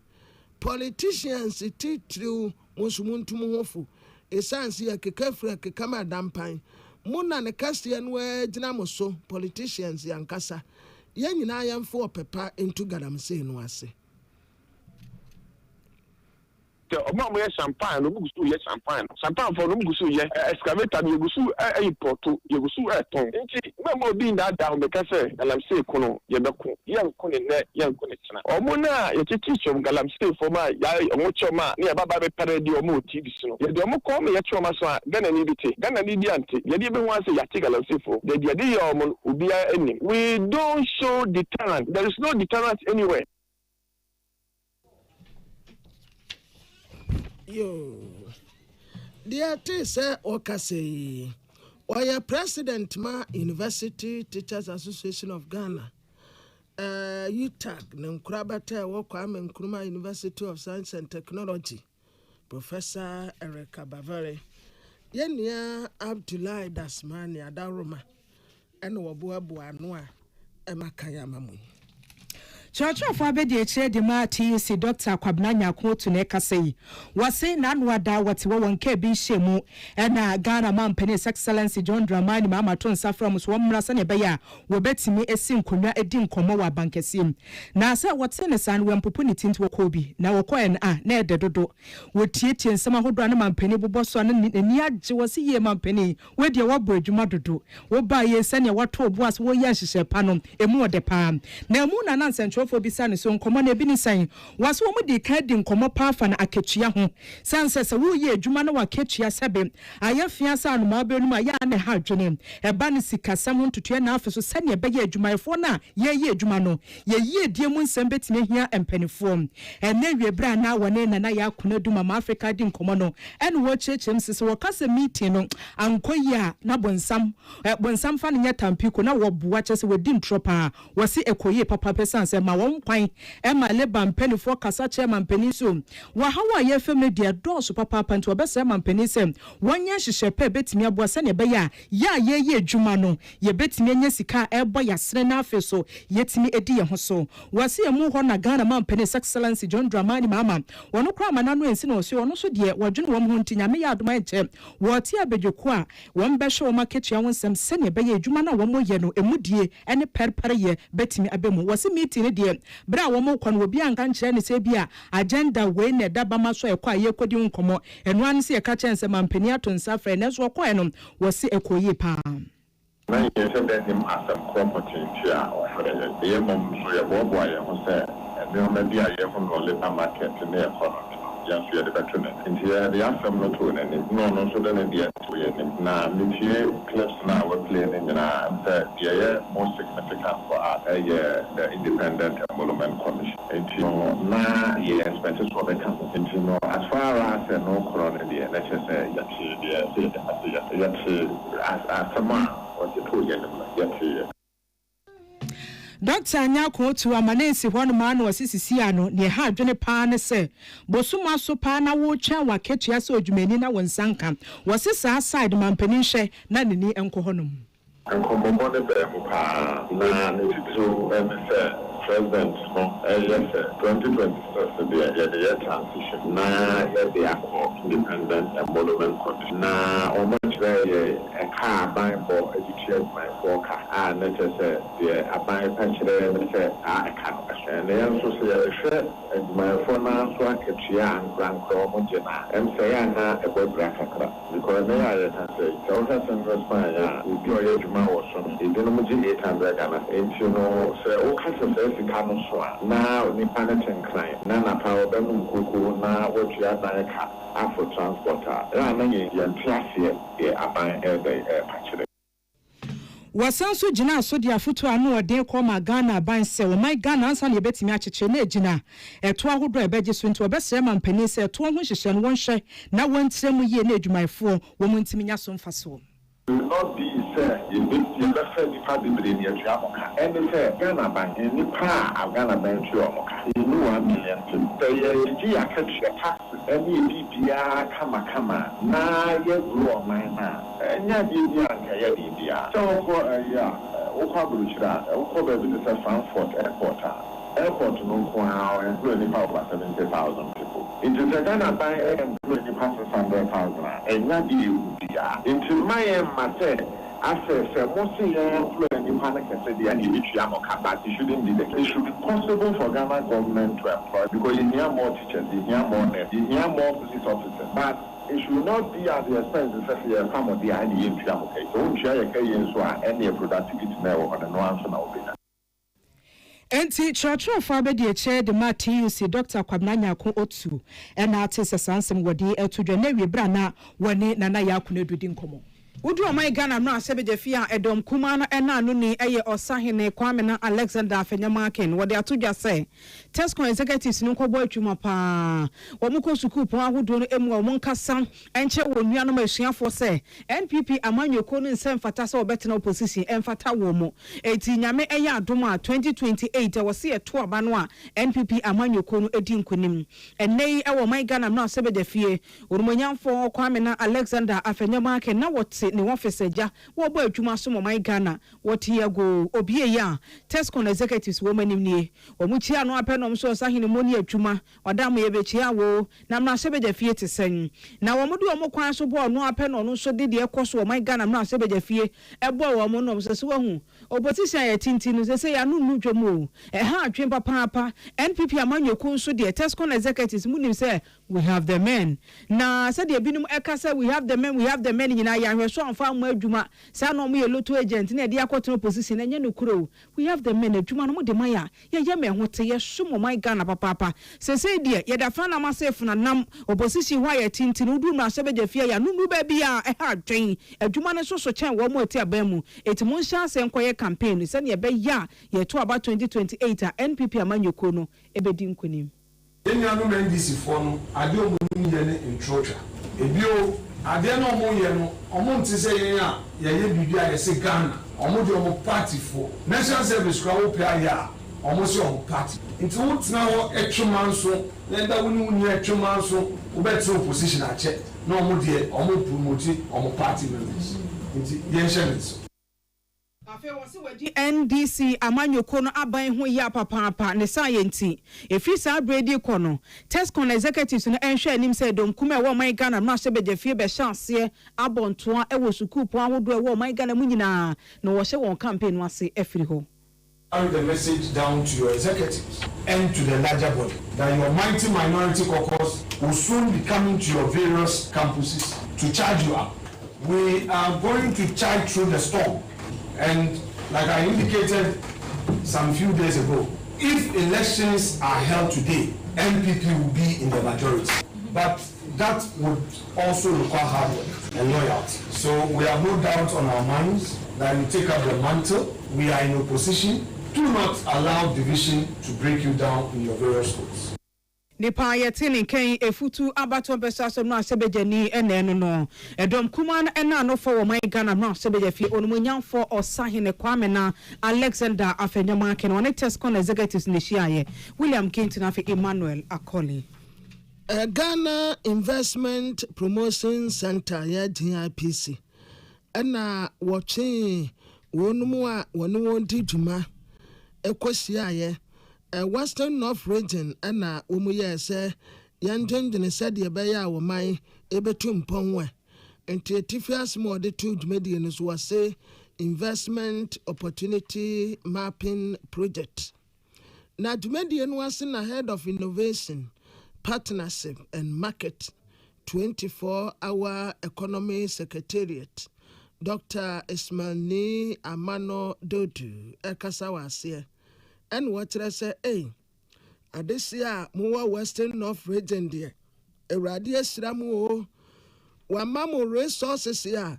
politicians titru musumuntum hofu esansi ya kekafra kekama dampan muna ne kase no agina moso politicians yankasa ye nyina yamfo opepa into garam say no ase Omo ye champagne no gusu ye champagne for no gusu ye excavator no gusu porto ye gusu ton nti memo bi nda da me ka say galam say kono ye beko ye nko ne china omo na ye titi chom galam say for ma ya omo choma ne baba be parade omo tv so ye de omo ko me ye choma so gana ni bite gana ni diante ye de be ho ase ya ti galam say for de ye omo obia enim we don't show deterrent. There is no deterrent anywhere. Yo, dear say Okase, or president ma University Teachers Association of Ghana, UTAG, Nankrabata, Wakam Nkrumah University of Science and Technology, Professor Erica Bavare, Yenya Abdullah Dasmani Adaruma, and Wabua Buanoa, Emakaya Mamu. Church of Abedi Chedi Marty, see Dr. Kwabnanya Kotu Nekase. Was saying Nanwada what one KB Shemu, and Ghana Man Penny's Excellency John Dramani Mama Ton Safram Swamras and Ebaya, were betting me a sim kuna edin komowa bankesim. Nasa what's in a son when Pupunit into a Kobe, now coin near the dodo. Would teach in some who ran a man penny bosson and near Jawasi man penny, where the wabridge madudu. Wo buy ye send your what was wo yashi panum, a more de palm. Now moon and answer for bisane so nkomo na bini san waso wo de ka di nkomo paafa na akechua ho sanse se wo ye adwuma na wakechua sebe ayafia sa no ma benu ma ya na ha dwene e ba ne sikasam ho ntutua na afeso sane be ye adwumayefo na ye adwuma no ye die mu nsem betime hia empanifo ene wiebra na wone na ya kona duma ma Africa di nkomo no ene wo chechem sese wo kasa meeting no ankoyi a na bonsam fa ne nyatampi na wo boa chese wo di ntropa wo se ekoyi papa pesanse ma won kwan Emma Leban Penny for Kasa Chairman Peniso. Wahawa ye media doors papa panto besa man penisem. One year she shepe betimi aboasane beya ya ye jumano ye betimi anya sika ebo ya srena feso yetimi edi ye ho so. Wase emu ho na Ghana man Penny's Excellency John Dramani Mama. Wono kra manano ensi no so ono so de wadwene wom ho nti nyame ya adoma enche. Wote abedweko a won behwe wo market ya wonsem sene beya adwuma na wo ye no emudie ene perpere ye betimi abemu. Wase meeting de bra wo mo kwan obi anka nkyere ne se bia agenda we na da bama so ekwa ye kodi nkomo eno an se eka chense mampani atonsa frɛ ne so kɔ eno wo se ekoyi pa na ye se that him as a competition offer the ye mom so ye bo boy ho se e me o bia ye ho no le market ne economy just we the veteran and here the asem not to and no so then the to ye na me clips now we playing in na the most significant for us the independent emolument commission and na ye expenses for the company and as far as no corona the let's just say as a man what you told you Dr. Nyako to amanensi hɔno ma no wasisisi ano ne ha adwene paa ne se bosuma so paa na wo twa waketua se odwumani na wonsanka wasisa side mampani hwɛ na neni enko hɔnom enkomomo ne be mu paa na ne tito se president no yes 2026 the transition na the akọ independent emolument commission na omochre a car buy for education my foka and let us say the abai pachre me say a car and the answer say my phone na so aketua and grand omojena em say na e go brakakra because me ya say so that some response ya obi o yeduma wo so e bi no mo ji 800 Ghana and you know say o kasa kanu so na ni panetin client na na power be mu kuku na wotu ya na ka afro transporter na na ye yantiasie e aban pachire wasanso gina so dia foto anu ode ko ma Ghana ban se o my Ghana ansa ne betimi akyeche na gina eto ahodo ebeje so nti obesere ma mpani se eto ho hyehye no wonhwe na wontrem ye na adwumayfo wo mu ntimi nya so mfaso not be say you befe nipa bebre ni atua moka ene se Ghana bank nipa a Ghana bank atua moka ni 1 million to ye ji akatwe tax ene bibia kama na ye grow man na enya bibia nka ye bibia so for ya okwa bruchira okwa be bi se Frankfurt airport no kwa employ nipa over 70,000 people. Into the Ghana by employ nipa 600,000. Enya bibia into my matter after most employ nipa na kese dia ni bitua moka but it shouldn't be the case. It should be possible for Ghana government to employ because you need more teachers, you need more nurses, you need more police officers. But it should not be at the expense of the some of the idea okay. So we share any productivity now on the nuance now. Enti church fa be de che de ma TUC Dr. Kwabena Nyako Otu and artist sansem wodi etudwa na wiebra na woni nana yakuna dudi nkomo. Udu omai Ghana no asebe de fia edom kuma no ena no ni eye osahene Kwame na Alexander Afenyamaken wode atudwa se Tesco executives no kwobo atwuma pa wo muko suku pon ahodo no emu wo nkasa enche wo nua no masuafo se NPP amanyoko no nsem fata se obetena opposition emfata wo mo eti nyame eye adom a 2028 wo se eto aba no a NPP amanyoko no edi nkonim enei e wo mai Ghana no asebe de fie orumonyamfo Kwame na Alexander Afenyamaken na wote ni office ja wo bo adwuma so mo mai Ghana wote yago obie ya Tesco executives wo manim nie wo mu chia no apenom so sahene moni adwuma odam ye be chia wo na mna sebe de fie te sen na wo mudu wo kwan so bo no apenom no so de de ekoso wo mai Ghana mna sebe de fie ebo wo mo no so hu opposition ya tinti no se ya nunu dwomo ha adwen papa NPP amanyoko so de Tesco executives munim se we have the men na se de binum ekasa we have the men nyina ya hweso amfa mo adwuma sa no mo ye lotto agent na de akoto position enye no kuro we have the men adwuma no mo de maya ye me hote ye so my Ghana papa se de ye da fa na masef na nam opposition wa ye tinti no du na sebe de fia ya nunu ba bia e ha dwen adwuma no so chen wo mo ati abamu eti mo nsha se nkoye campaign se ne be ya ye to aba 2028 NPP amanyoko no ebedi nkonim enya no NDC for no ade omunim ye ne introduction ebio ade no mo ye no omo nti se ye a ye bibia ye se Ghana omo de omo party for national service kwa wo pia ya omo se omo party nti wo tena ho etwuma nso na nda woni etwuma nso wo betre opposition ache na omo de omo promote omo party members nti ye nhyɛ afi wose wadi NDC amanyoko no aban ho ya papa ne science efi sa bredi kono Tesco executives no enhwe anim se dom kuma e wo man Ghana na hye be fie be chance abontoa e wo suku pon ahodo e wo man Ghana mu nyina no wo hye won campaign no ase afiri ho. Carry the message down to your executives and to the larger body that your mighty minority caucus will soon be coming to your various campuses to charge you up. We are going to charge through the storm. And like I indicated some few days ago, if elections are held today, NPP will be in the majority. But that would also require hard work and loyalty. So we have no doubt on our minds that we take up the mantle. We are in opposition. Do not allow division to break you down in your various schools. Nipa yetini ken efutu abato besaso no asebejani ene no edom kuma na ena no for my Ghana no asebejafi onumunyamfo osahene Kwame na Alexander Afenyamaken one Tesco executives ne hyiaye William Kintin afi Emmanuel Akoli Ghana Investment Promotion Center ya DIPC ena watching wonumu a wonu wonti dwuma ekosiaye Western North region ana umuye se yanjengene said ye beya wo man ebetu mponwe enti etifias mo de tu dwumedie no so wase investment opportunity mapping project na dwumedie no wase na head of innovation partnership and market 24-hour economy secretariat Dr. Ismail Amano Dodu ekasa wase and what I say, Adesia, Moa Western North region, dear. A radius ramu, one mammo resources ya,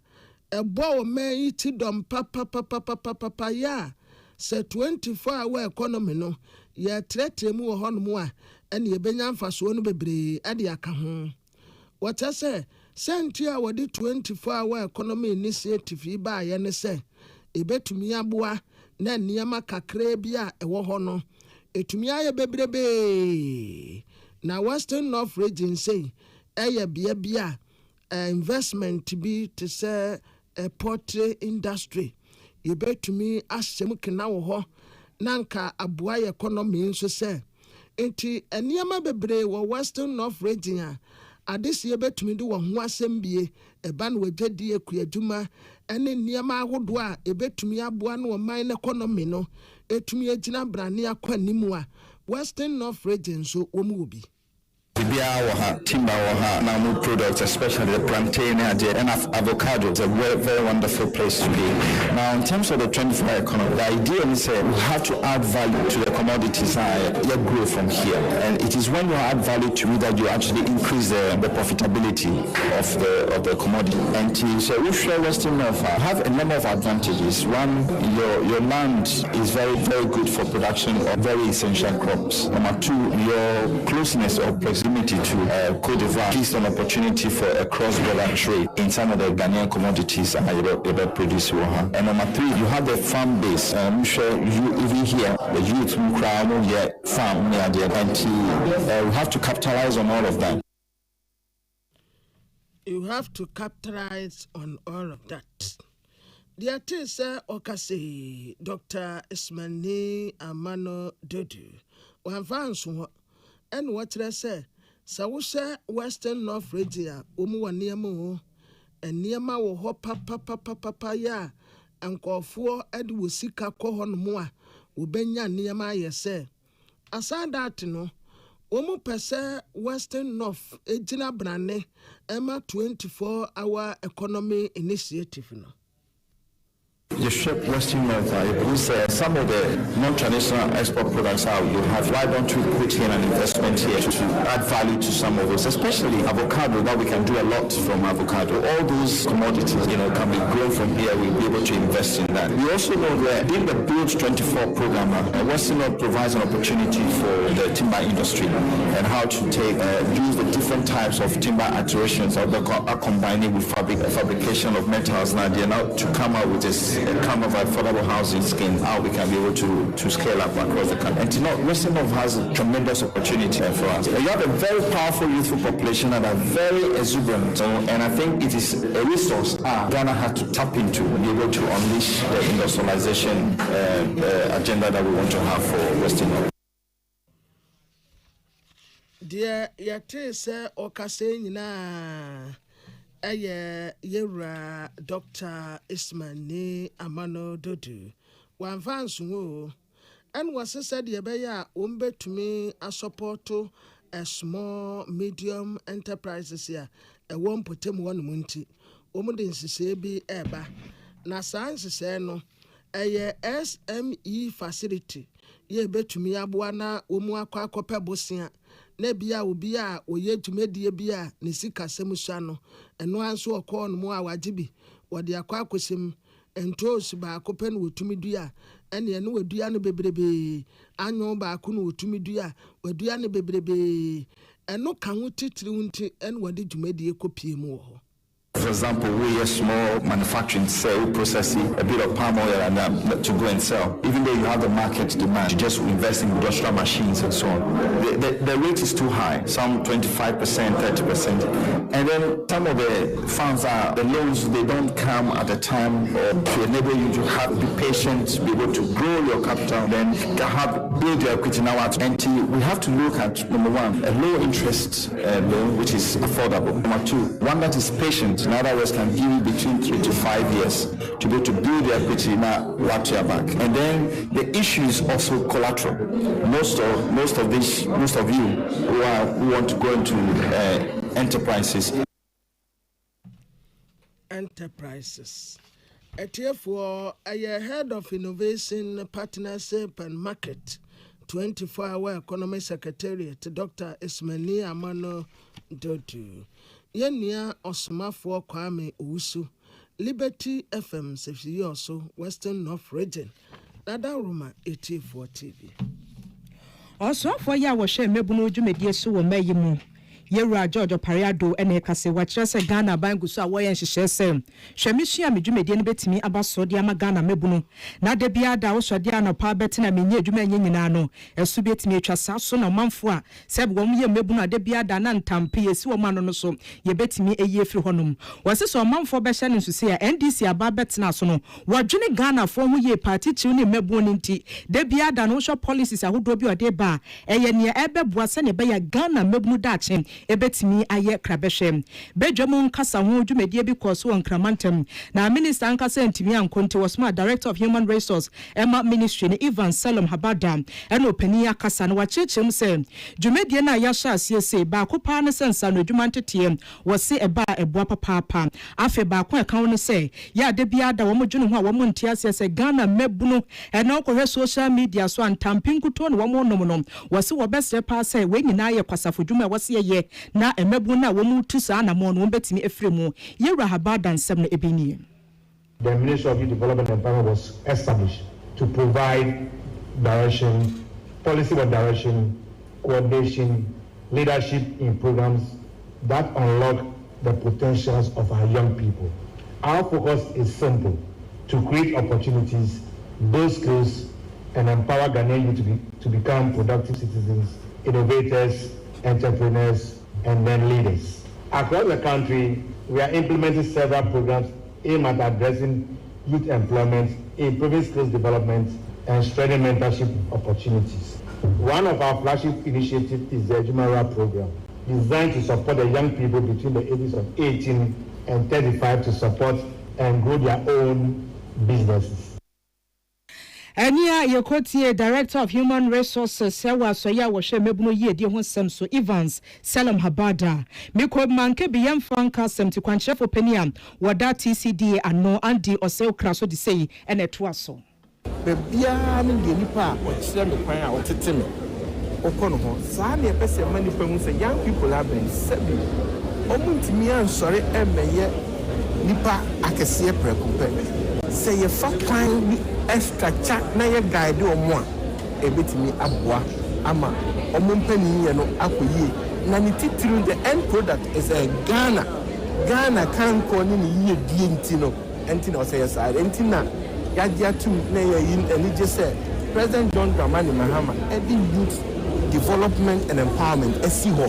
a bow may eat dom papa ya, say 24-hour economy no, ya trete mu hon moa, and ye benyan faswon bebre, adiaka. What I say, sent ya what the 24-hour economy initiative by and say, ebetumi aboa na nneɛma kakra bi a ɛwɔ hɔ no etumi ayɛ bebrebe na Western North region say ɛyɛ bea bi a investment bi te sɛ poultry industry yɛbɛtumi ahyɛm kena wɔ hɔ nanka aboa yɛ economy nso sɛ enti nneɛma bebree wɔ Western North region a adesi yɛbɛtumi de wɔ ho asɛm bie ɛba no wagyadia kuadwuma ɛne nneɛma ahodoɔ a ɛbɛtumi aboa no wɔ man economy no etumi agyina brane akɔ animu a Western North region so wɔn mu obi timber now products, especially the plantain and avocado. It's a very, very wonderful place to be. Now, in terms of the 24-hour economy, the idea is we have to add value to the commodities and grow from here. And it is when you add value to it that you actually increase the profitability of the commodity. And so we share Western North have a number of advantages. One, your land is very, very good for production of very essential crops. Number two, your closeness or proximity to Cote d'Ivoire gives an opportunity for a cross-border trade in some of the Ghanaian commodities and produce. And number three, you have the farm base. I'm sure you even here the youth farm near there, and we have to capitalize on all of that. You have to capitalize on all of that. The artist Okase Dr. Ismani Amano Dodu. Wanfanso and what I say. Sawusha Western North region umuwa niamu eniema wo ho papa ya ankofo ade wo sika kɔ hɔ no mu a wo benya niema yese asada no omu pese Western North ejina brane ema 24-hour economy initiative no. You ship Western North, some of the non-traditional export products out you have. Why don't we put in an investment here to add value to some of those, especially avocado, that we can do a lot from avocado. All those commodities, can be grown from here. We'll be able to invest in that. We also know that in the Build 24 program, Western North provides an opportunity for the timber industry and how to use the different types of timber alterations that are combining with fabrication of metals now to come out with this kind of affordable housing scheme, how we can be able to scale up across the country. And Western North has a tremendous opportunity for us. You have a very powerful youthful population that are very exuberant, and I think it is a resource Ghana has to tap into and be able to unleash the industrialization agenda that we want to have for Western North. Dear Yate say Okase nyina yera Dr. Ismani Amano Dodu wanfanso and was said yebeya umbetumi a support a small medium enterprises here a one potem one munti omudinsi se bi eba na science say no SME facility ye betumi aboa na omu akwa akope bosia na bia obi a oye tumedie bia ne sika semusua no eno anso okọ no mu a wagibi wode akwa akosim entos ba akope no wotumidua ene ene wadua no bebrebe anyo ba ako no wotumidua wadua no bebrebe eno kan wo titiri wunti ene wade dwumadie kopie mu ho. For example, we a small manufacturing sell, processing a bit of palm oil and to go and sell. Even though you have the market demand, you just invest in industrial machines and so on. The rate is too high, some 25%, 30%. And then some of the funds the loans, they don't come at a time to enable you to be patient, be able to grow your capital, then build your equity now. And we have to look at, number one, a low interest loan, which is affordable. Number two, one that is patient. In other words, can give you between 3 to 5 years to be able to build the equity now right to your back. And then the issue is also collateral. Most of you who want to go into enterprises. For a head of innovation, partnership and market, 24-hour economy secretariat, Dr. Ismani Amano Dodu. Yenia Osmafo Kwame Usu, Liberty FM, Sefi also, Western North Region, Nada Roma 84 TV. Also, for ya was share Mebuno Jumedi so mayimu. Yewura George Pariado ene kase wachira se Ghana bangu so awoye nhihye se hwemisua medwumedie ne betimi abaso de ama Ghana mebunu na de bia da wo sode anopa betina menye adwuma nyina no esu betimi atwa saso na manfo a se bo ye mebunu de bia da na ntampe yesi wo mano no so ye betimi eyi efiri honom wose so manfo be hye ne nsusi ya NDC aba betina so no wadwene Ghana fo ho ye party chiu ne mebunu nti de bia da no hwe policies ahodo bi ode ba eye ne ebeboa se ne be ya Ghana mebunu da chen ebetimi aye krabehwe bedwam nkasa ho dwumedie bi koso won kramantem na minister ankasa ntimi ankonte wasma director of human resource Emma ministry ne Ivan Salom Habada eno opani akasa na wachechem se dwumedie na ya sha asiese ba kopa ne sensa no dwumantete wose eba eboa papa afe ba ko eka won se ya de bia da wo modwene ho a wo monte asiese Ghana mebunu eno kohwe social media so antampinkuto ne wo monom no wose wo best pa se we nyina ye kwasafo dwuma wose ye na emebu na wo mu tusa na mo no betimi efremu Yewura Habada nsem no ebini. The Ministry of Youth Development and Empowerment was established to provide direction, policy direction, coordination, leadership in programs that unlock the potentials of our young people. Our focus is simple: to create opportunities, build skills, and empower Ghanaian youth to become productive citizens, innovators, entrepreneurs, and then leaders. Across the country, we are implementing several programs aimed at addressing youth employment, improving skills development, and strengthening mentorship opportunities. One of our flagship initiatives is the Ejumara program, designed to support the young people between the ages of 18 and 35 to support and grow their own businesses. Ania Yokotie, Director of Human Resources, Sewa Soya Washe Mebuno Ye Di Honsem so Evans, Salom Habada. Miko Manke Biyam Franka Sem to Kwanchefo Peniam, Wada TCD and no Andy or Seo Kraso di say, and it was so. Bebia ni nipa o chire me kwan a o tete me. Okono ho, saa na pese mani pemu say young people have been sebi. Omuntimi ansore emeye nipa akese prekupe. Say ye fa kwan extra chat na ye guide omo a ebetimi aboa ama omo mpani ye no akoyie na ni titiru the end product is a Ghana kan ko ni ye die nti no enti na say yes enti na yagia tu na ye eni je say President John Dramani Mahama edi youth development and empowerment esi ho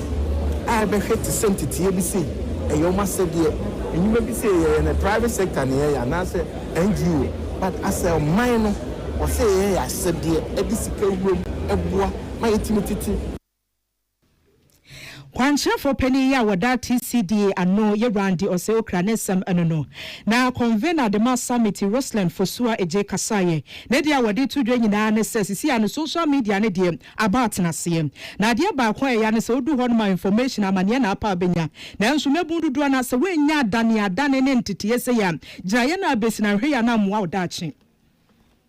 a be hwete sentity e bi say e yo ma se de enyuma bi say in the private sector na ye na say NGO, but as a minor or say, I said, dear, a discipline room, a bois, my intimity. Kwanche for penny ya wada TCD ano ye randi or seokranesam anono. Na convener the mass summit Rosland Fosua eje kasaye. Nedia wadi tu dwe nyina ne sesi ya no social media ne die about na se. Na dia ba kwa ya ne se odu ho ma information amane na apa benya. Na nso mebudu do na se we nya adane ne ntete se ya. Giraye na abesi na hwe ya na moa odachi.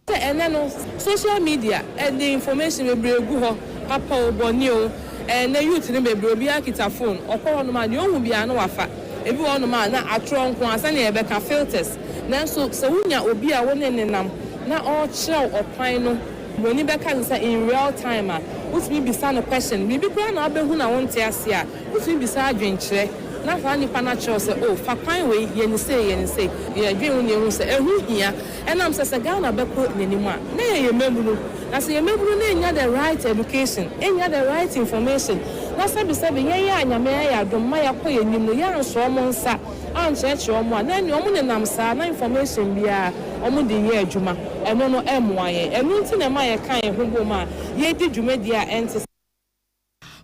No social media and the information we bring go papa oboni o na youth ne bebre obi akita phone okoro no ma ne ohun bia na wafa ebi won ma na atro nko asa na ebeka filters na so se wunya obi a won nenam na o chew opan no woni beka nsa in real time a utimi bisa no question bibi kra na abehu na won te ase a utimi bisa adwenkyere na fa ni pana chew se o fa kwan we ye ni say ye dwen ni hu se ehu hia enam se Ghana beko nenimu a na ye memunu na se ye memunu na enya the right education enya the right information na sabi ye anyame ya adom ya koye nim no ya nso omo nsa ancheche omo a na ni omo nenam sa na information bia omo de ye adwuma eno no emoaye eno nti na ma ye kan ye hobo ma ye di dwumadi a enti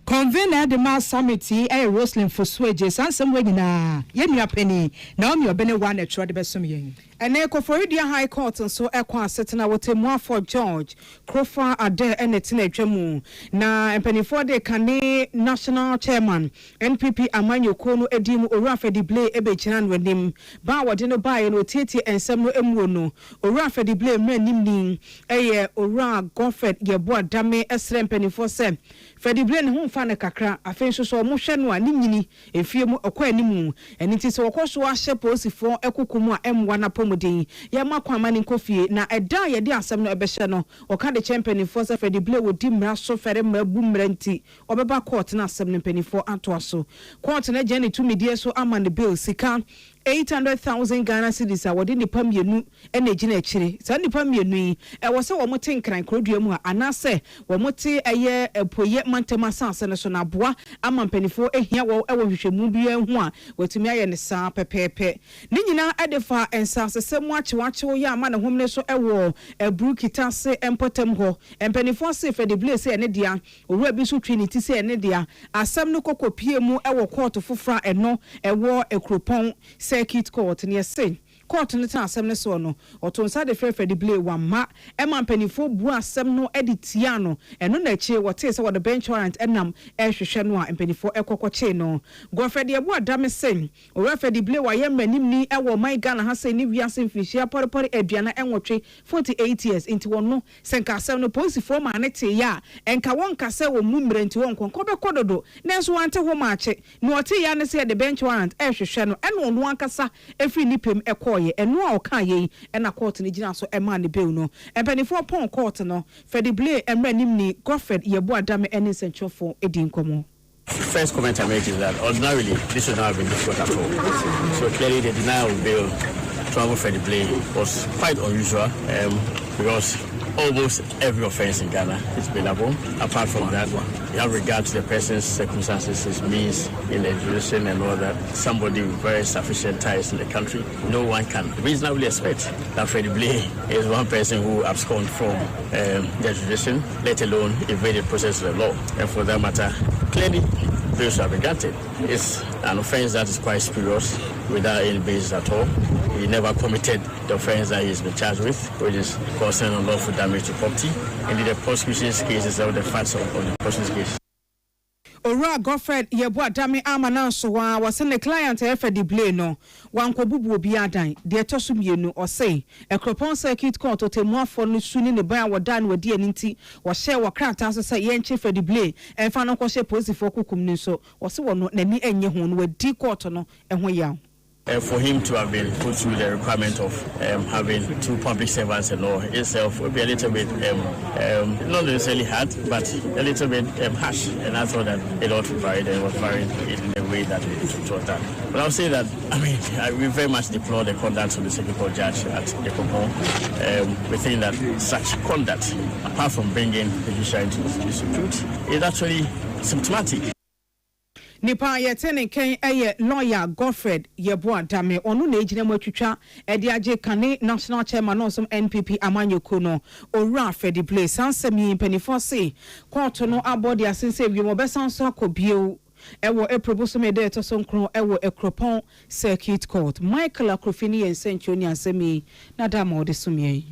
Convener the mass summit Rosalind Fosweje sansem wanyina yenua pani na omi obene wa na tro de besom yen ene Koforidua High Court so ekwa setena wotemu for George Krofa ade enetina atwamu na empanifo de kane national chairman NPP amanyoko no edimu Owura Dible ebechina no anim ba wode no bae no tieti ensem no emuo no Owura Dible mranim ni eye Owura Godfred yebo adame esre empanifo se Fedible ne ho fa ne kakra afen so so mo hwe no ani nyini efie mu okọ animu eni ti se okọ so ahye posifo ekokumu a emwa na pomodin ye makwa mani nkofie na eda ye de asem no ebehye no oka de champion for se Freddy Blay wodi mra so fere mabu mranti obeba court na asem no penifo ato aso court na gye ne tumidie so ama ne bill sika 800,000 Ghana cedis a wodi nipa mienu ene gina akire sa nipa mienu yi e wo se wo mote nkran krodua mu a anase wo mote eye epoye mantema sanse ne so na boa ama mpanifo ehia wo e wo hwehwemu bia hu a watumi aye ne sa pepepe ni nyina adefa ensasesemu achewachewo ya ama ne homne so e wo ebru kitase empotem ho mpanifo se Freddy Blay se ene dia owura bi so trinity se ene dia asem no kokopie mu e wo court fofra eno e wo ekropon circuit court near say court no tan asem ne so no otonsa de Freddy Blay wamma e man penifo bu asem no editia no eno na chi wote se wo the bench warrant enam hwehwe no a penifo ekokoche no Godfrey Ebu Adame sen o Freddy Blay wa yemanim ni e wo man Ghana ha se ni wiase mfihia porepore aduana enwotwe 48 years into one no senka asem no police for ma ne te ya enka won ka se wo mumrenti won konko be kododo nenso wante ho ma ache no ote ya ne se the bench warrant hwehwe no eno no ankasa efri nipem eko eno a oka ye na court ni gina so ema ne bill no empanifo pon court no Freddy Blay emra nim ni Godfrey Ebu Adame eni senchofo edin komo. First comment I make is that ordinarily this should not have been discussed at all. So clearly the denial of bail to Freddy Blay was quite unusual because almost every offense in Ghana is bailable. Apart from that, you have regard to the person's circumstances, his means in the jurisdiction and all that. Somebody with very sufficient ties in the country, no one can reasonably expect that Freddy Blay is one person who absconded from the jurisdiction, let alone evade the process of the law. And for that matter, clearly, bail should have been granted. It's an offense that is quite spurious without any basis at all. He never committed the offense that he's been charged with, which is causing unlawful damage to property. Indeed, the prosecution's case is the facts of the prosecution's case. Ora Godfrey Ebu Adame amana so wa was the client Freddy Blay no wan ko bubu obi adan de etoso mienu o say ekropon circuit court otemuafo no suni ne ban wodan wadi aninti wo hye wo krata so say yenche Freddy Blay enfa no ko hye police for kukum ni so wo se wo no nani enye ho no wadi court no ehwo yaw. For him to have been put through the requirement of having two public servants and all itself would be a little bit, not necessarily hard, but a little bit harsh. And I thought that it ought to vary, and it was varied in the way that it was done. But I'll say that, we very much deplore the conduct of the Second Court judge at the Kopon. We think that such conduct, apart from bringing the judiciary into disrepute, is actually symptomatic. Nipa yetene ken lawyer Godfrey Ebu Adame onu na ejine mwatwitwa ede age kane national chairman of NPP Amanyoko no owura Freddy Blay sansemi mpanifo se court no abodi asense wi mo besanso akobie ewo eproboso de to sonkron ewo ekropon circuit court Michael Akrofini ensenchoni asemi na dama ode sumie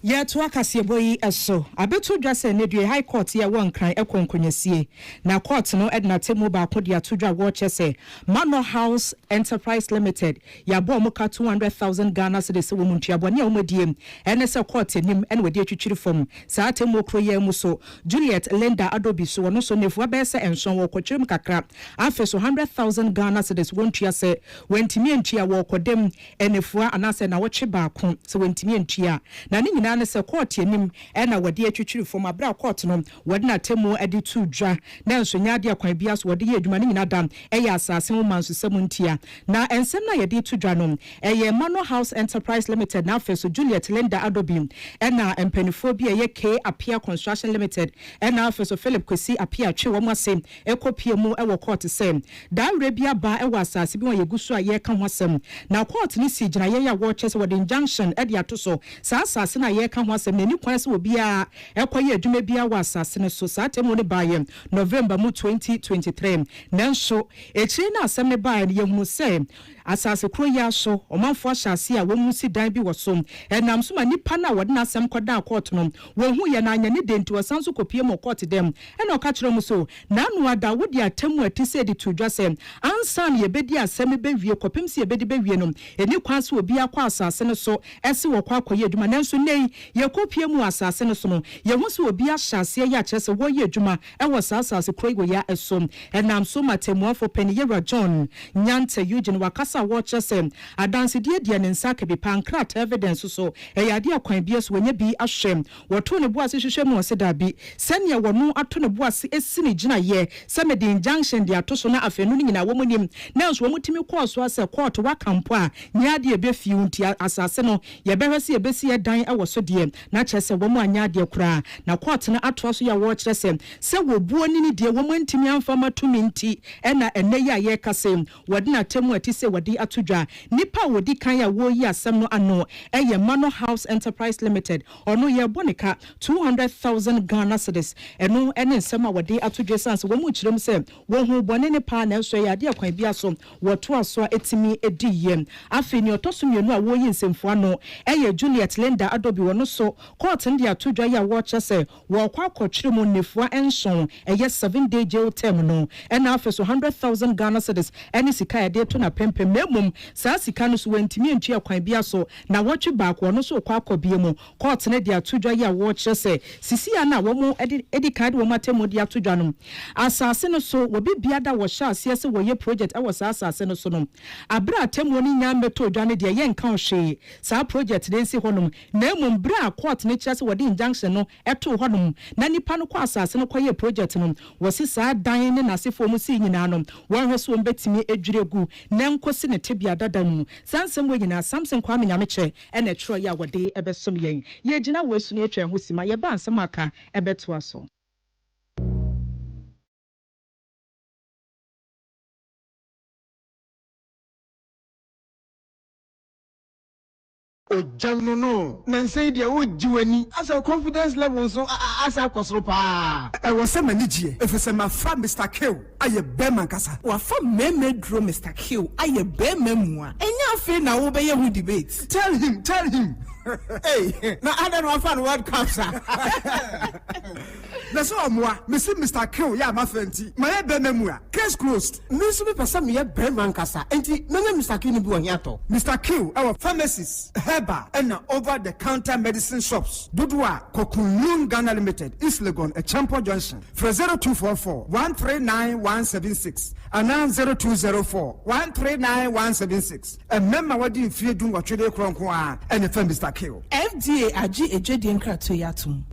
ya to akasieboyi eso abeto dwase ne due high court ya won kran ekonkonyasie na court no edna temu ba ko dia to dwa wo chese Manor House Enterprise Limited ya bo mo ka 200,000 Ghana cedis wo muntua ne omodiem ene se court nim ene wadi atwitwiri fom saa temu okro ya mu so Juliet Linda Adobe so no so nefu ba se enson wo kwetwem kakra afi so 100,000 Ghana cedis wontua se wentimi antua wo kodem enefu anase na wo che ba ko se wentimi antua na ne nyina ne se court enim ena wadi atwitwiri fom abra court no wadi na temu edi tu dwa na nso nyaade akwan bia so wadi ye adwuma ne nyina dam eya asase mu manso semuntia na ensem na yedi tu dwa no eye Manor House Enterprise Limited na afeso Juliet Linda Adobe ena empanifo bia ye K Apia Construction Limited ena afeso Philip Kwesi Apia twe wo masem ekopie mu ewo court sem da bia ba ewo asase bi won yegusu a ye ka ho asem na court ni si gina ye ya wo chese wodi injunction edi atoso sa asase na ye ka ho asem na ni kwan se obi a ekoye adwuma bia wo asase ne so sa temu ne baye November mu 2023 nanso echi na asem ne baye ye hunu se asase kro ya so omanfo asase a wo mu si dan bi wo so enam so ma nipa na wode na asem koda court no wo hu ye na anya ne denti wasanso kopie mo court dem ena o ka kire mu so na anu ada wodi atemu atise di tudwa se ansan ye bedi asem be wie kopem se ye bedi be wie no eni kwan so obi akwa asase ne so ese wo kwa akoye adwuma nanso nei enti yekopie mu asase no so no yehu so obi ahyase ya kyerese wo ye adwuma ewo asase kro igo ya esom enam so matemuafo peniyera John Nyante Eugene wakasa wo kyerese adanse die ne nsa ka bi pankrat evidence so eyade akwan bi so wenye bi ahwem woto ne boase hwehwe mu oseda bi senia wono ato ne boase esini gina ye semedi injunction dia to so na afenu nyina wo munim na nso wo mutimi course ase court wakampo a nyaade ebefi unti asase no ye behwese ebesi edan ewo so de na kyerese wo mu anyaade kura na court na ato so ya wo kyerese se wo buo ni de wo mantimi amfa matumi nti ena enne ya ye kase wode na temu ati se wode atodwa nipa wodi kan ya wo yi asem no ano eye Mano House Enterprise Limited ono ye bonika 200,000 Ghana cedis eno ene nsema wode atodwa sanse wo mu kyerem se wo hu bone ne pa na nso ya de akwan bia so woto aso etimi ediye afi ni otoso mienu a wo yi nsemfo ano eye Juliet Linda Adobe wono so court ndi atodwa ya wo kyese wo kwa akotwere nefua enson eye 7-day jail term no ena afi so 100,000 Ghana cedis ene sika ya de to na pempe memum saa sika no so wantimi ntwi akwan bia so na wotwe baako no so kwa akobie mu court ne de atodwa ya wo kyese sisi ya na wo mu edi card wo matemu de atodwa no asase no so wo bibia da wo sha ase se wo ye project awo saa asase no so no abra atemu ni nya meto dwa ne de ye nka ohwe saa project de nsi honom na emum bra court ne kyese wo de injunction no eto honom na nipa no kwa asase no kwa ye project no wo si saa dan ne nasefo mu si nyina no wo hwe so mbetimi edwiregu na nkosi ne tebia dada mu sansem we nyina Samson kwa menyameche ene tro ya wode ebesom yen ye gina wo su ne etwa ho sima ye ba ansem aka ebeto aso Ojanono nansay dia ojiwani asa confidence level so asa kwosoro pa e wo se manijie efese ma fa Mr. Kill aye bema kasa wa fa meme dro Mr. Kill aye bema mu a enya afi na wo be ye hu debate tell him hey na ada no fa World Cup sa na so amwa me se Mr. Kill ya ma fanti ma ye bema mu a case closed me so be pesa me ye bema kasa enti na Mr. Kill ni bi wo hiato Mr. Kill our pharmacies Heba and over-the-counter medicine shops. Dudwa Kokunlun Ghana Limited, East Legon, a Champo Junction. For 0244-139-176 and now 0204-139-176. A member what you feel doing what you do and the firm Mr. Kill. FDA agi ejedi nkrato yatum.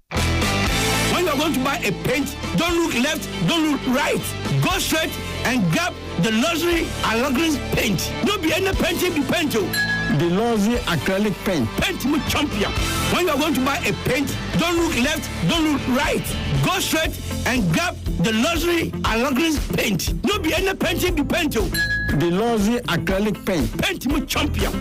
When you're going to buy a paint, don't look left, don't look right. Go straight and grab the luxury Alagris paint. Don't be any painting be paint. The luxury acrylic paint. Paint me champion. When you're going to buy a paint, don't look left, don't look right. Go straight and grab the luxury Alagris paint. Don't be any painting be paint. The luxury acrylic paint. Paint me champion.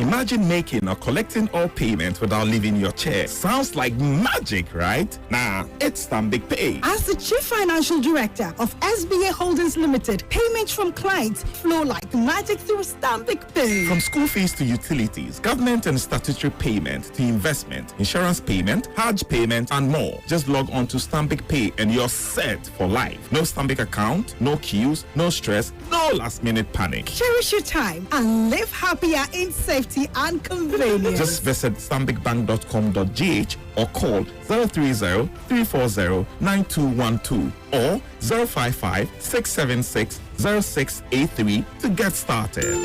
Imagine making or collecting all payments without leaving your chair. Sounds like magic, right? Nah, it's Stanbic Pay. As the Chief Financial Director of SBA Holdings Limited, payments from clients flow like magic through Stanbic Pay. From school fees to utilities, government and statutory payment to investment, insurance payment, Hajj payment, and more. Just log on to Stanbic Pay and you're set for life. No Stanbic account, no queues, no stress, no last-minute panic. Cherish your time and live happier in safety and convenience. Just visit stanbicbank.com.gh or call 030-340-9212 or 055-676-0683 to get started.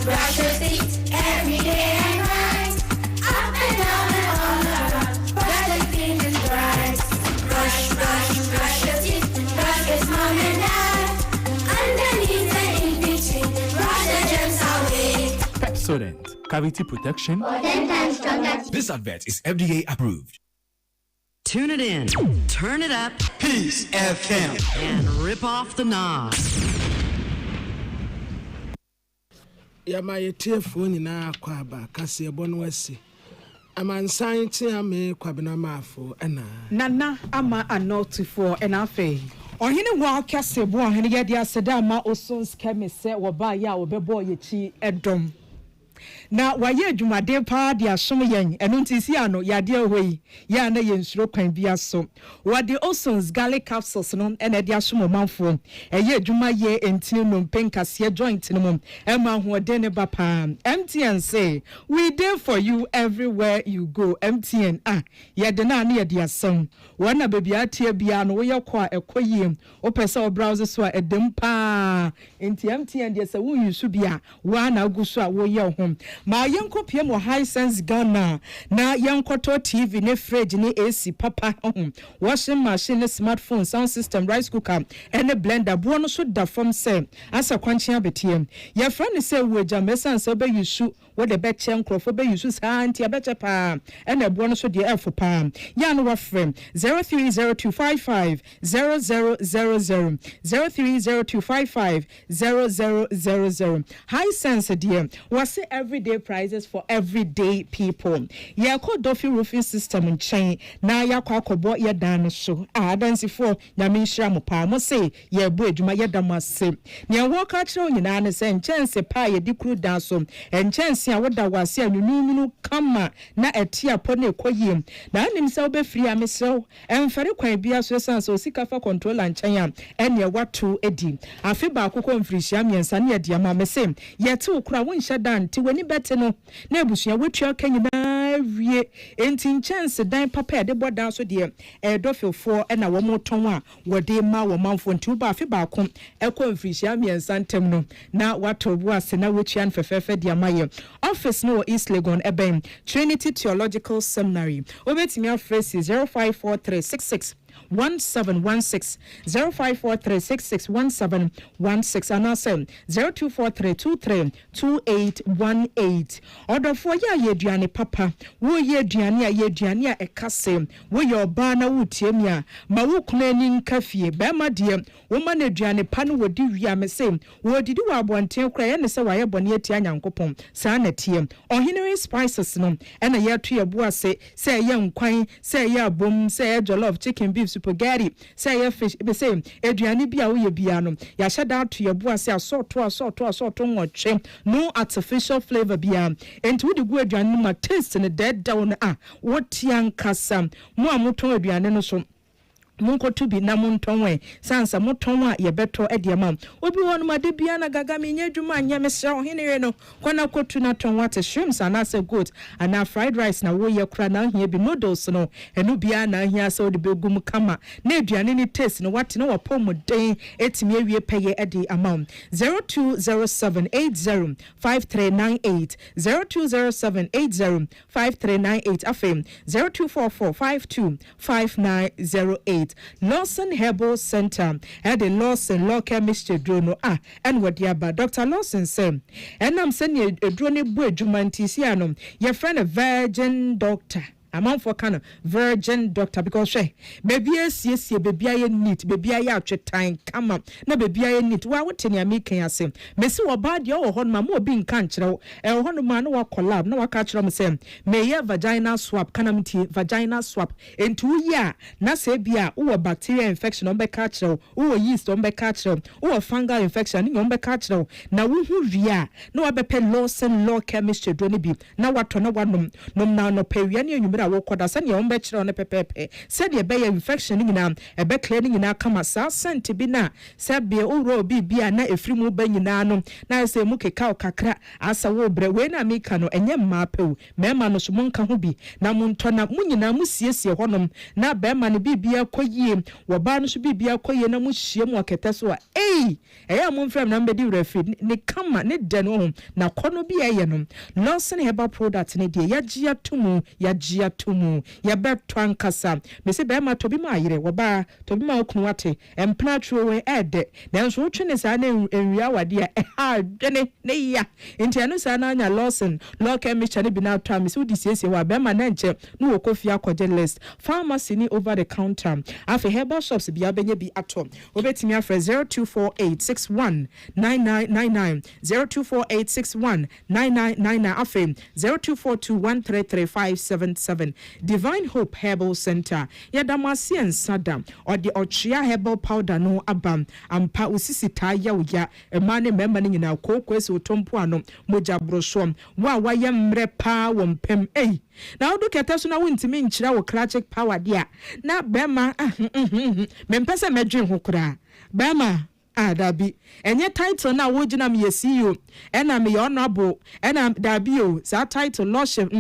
Brush your teeth every day and night. Up and down and all around. Brush your teeth and bright. Brush your teeth. Brush with mom and dad. Underneath and in between. Brush the germs away. Pepsodent, cavity protection. This advert is FDA approved. Tune it in, turn it up, Peace FM, and rip off the knob. Yama yetefo nyina kwa aba kase ebo no wasi amansan ti ame kwabena mafo ena nana ama anotifo ena fe ohene wa kase bo ohene ye dia seda ma osons kemise wo ba ya wo bebo ye chi edom na waye adwumade pa de asom yen eno ntisi ano yade ahoyi ya na yensuro kwan bia so wade Osons garlic capsules no ene de asom manfo eye adwuma ye entini no penkase joint no mum ema hoode ne ba pa MTN say we there for you everywhere you go. MTN yede na na yede asom wana baby atie bia no wo yekwa ekoyiem o pese o browse so a edem pa enti MTN de se wo yusu bia wana aguso a wo ye ho ma yenko piem wo Hisense Ghana na yenkoto TV ne fridge ne AC papa washing machine, smartphone, sound system, rice cooker and a blender bo no so da from say asa kwanchia betiem your friend say we jamesa and so be you shoot what the bet chenkrofo be you shoot anti abeche pa and a bo no so de f pa ya no wa frame 030255 0000 030255 0000 Hisense dear was everyday prices for everyday people. Ya called Duffy roofing system in chain. Na ya kwa kobo ya dan so. Dansi for na minshira mo pa mo say ye bu adwuma ya da mase. Nya wo ka kire nyina ne say chance pa ye di kru dan so. En chance a woda wase anunu kama na etia po na ekoyim. Na anim se obefiri amesrew. Emfere kwan bia so san so sika fa controller nchen en ye watu edi. Afi ba akoko mfirihia miensa na ye dia ma mese ye te okura wo nhya dan ti wani bete no na ebusua wetua kanyina wie enti chance dan papa de bodan so de dofilfo na wo moton a wode ma wo manfo nti ba afi ba kom mfirihia miensa ntem no na wato bo ase na wetua nfefefe de amaye office no East Legon eben Trinity Theological Seminary obetimi afresi 054366 1716 0543661716 and also 0243232818 order for ya yeduane papa wo yeduane a yeduane a ekase wo your ba na wutiemia ma wo kuna ni nkafie ba ma de wo ma na eduane pa no wodi wia me se wo didi wa abonten kra ye ne se wa ye bone atia nyankopon sa na tie ohenere spices no na ye to ye bo ase se ye nkwan se ye abom se ye jollof chicken beef spaghetti say your fish be say eduane bia wo ye bia no ya shada to your bo ase asort nwotwe no artificial flavor bia enti wo de go eduane ma taste ne dead down what yan kasa mo amoton eduane no so munko to be na muntonwe sansa mutonwa ye beto ediama obi wonu made bia na gaga menye dwuma anya mesra ohene no kwana kotu na tonwa te shrimps and as a good and na fried rice na wo ye kra na hia bi noodles no enu bia na hia so de begum kama na eduane ni taste no wate no wapom den etimi awie peye edi amount 0207805398 0207805398 afem 0244525908 Lawson Herbal Center had a Lawson law chemistry drone and what yaba Dr. Lawson said and I'm sending a drone boy jumantisiano your friend a virgin doctor amount for kind of virgin doctor because she baby yes baby I need baby I out time come up na baby I need wa what in ya making asem mesi wo bad yo ho ma mo bi nka nkyerɛ ho no ma no wa collab na wa ka kyerɛ me say me ye vaginal swab kana mti vaginal swab entu ya na se bia wo bacteria infection on be ka kyerɛ wo yeast on be ka kyerɛ wo fungal infection ni on be ka kyerɛ na wo hu via na wa be pe Lawson law chemistry do ne bi na wato na wanom nom na no pe wia ne anwumira wo koda sɛ ne on be kyerɛ ne pepepe sɛ de be infection ni nyina e be clear ni nyina kama sa sent bi na sɛ be owro bi bia na efiri mu ba nyina no na sɛ mu keka o kakra asa wo bre we na meka no enye mma pew mema no so monka ho bi na monto na mu nyina mu siesie honom na be ma ne bibia koyie wo ba no so bibia koyie na mu hie mu akete so a eya mo mfram na mbedi refi ne kama ne de no na kono bi eye no Lawson herbal product ne de yagia tumu ya beto ankasa me se be ma tobi ma ayire wo ba tobi ma okunu ate empna tro we ede nanso wotwe ne sa na enwia wade a dwene ne ya enti anu sa na anya Lawson law chemistry ne bi na atwa me se wodi siesie wa be ma na nche no wo kofia akogye list pharmacy ni over the counter afi herbal shops bia benye bi atom obetimi afre 0248619999 0248619999 afi 0242133577 55557 Divine Hope Herbal Center yadamasi and sadam or the Ochia Herbal Powder no abam ampa usisi taya uya emane memba ni na kokwesi utompuano moja brosom wa yemre pa wompem na odu keta so na wontimi nkyira wo classic power dia na bema mempese medwen ho kura bema dabi enye title na wogina me CEO ena me honorable ena dabi o za title lordship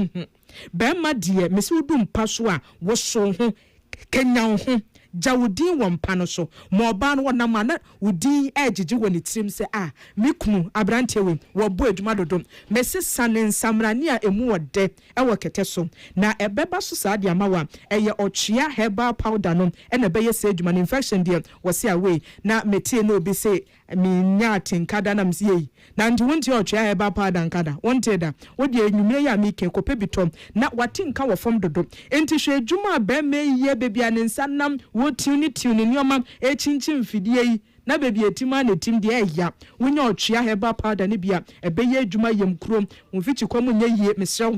bema die mesi udum paso a wo so ho kenya ho jawudin wompa no so mo ba no na ma na udi ejiji woni tirim se mikunu abrante we wo bo adwuma dodom mesi sanen samrani a emu wode ewo kete so na ebeba so sa dia mawa eye ochia herbal powder no ena beye se adwuma infection dia wo se away na metie no obi se mi nya tinkada na msie na ndi wonti ochia herbal powder nkada wonte da wodi enwumie ya mike kope bitom na watinka wo fom dodom enti hwe adwuma ba meye bebia ne nsanam wo tuni nioma echinchin fidie yi na bebi etima na tim de ya wonya ochia herbal powder ne bia ebeye adwuma yem krom mfichi kwam nya yie mesrew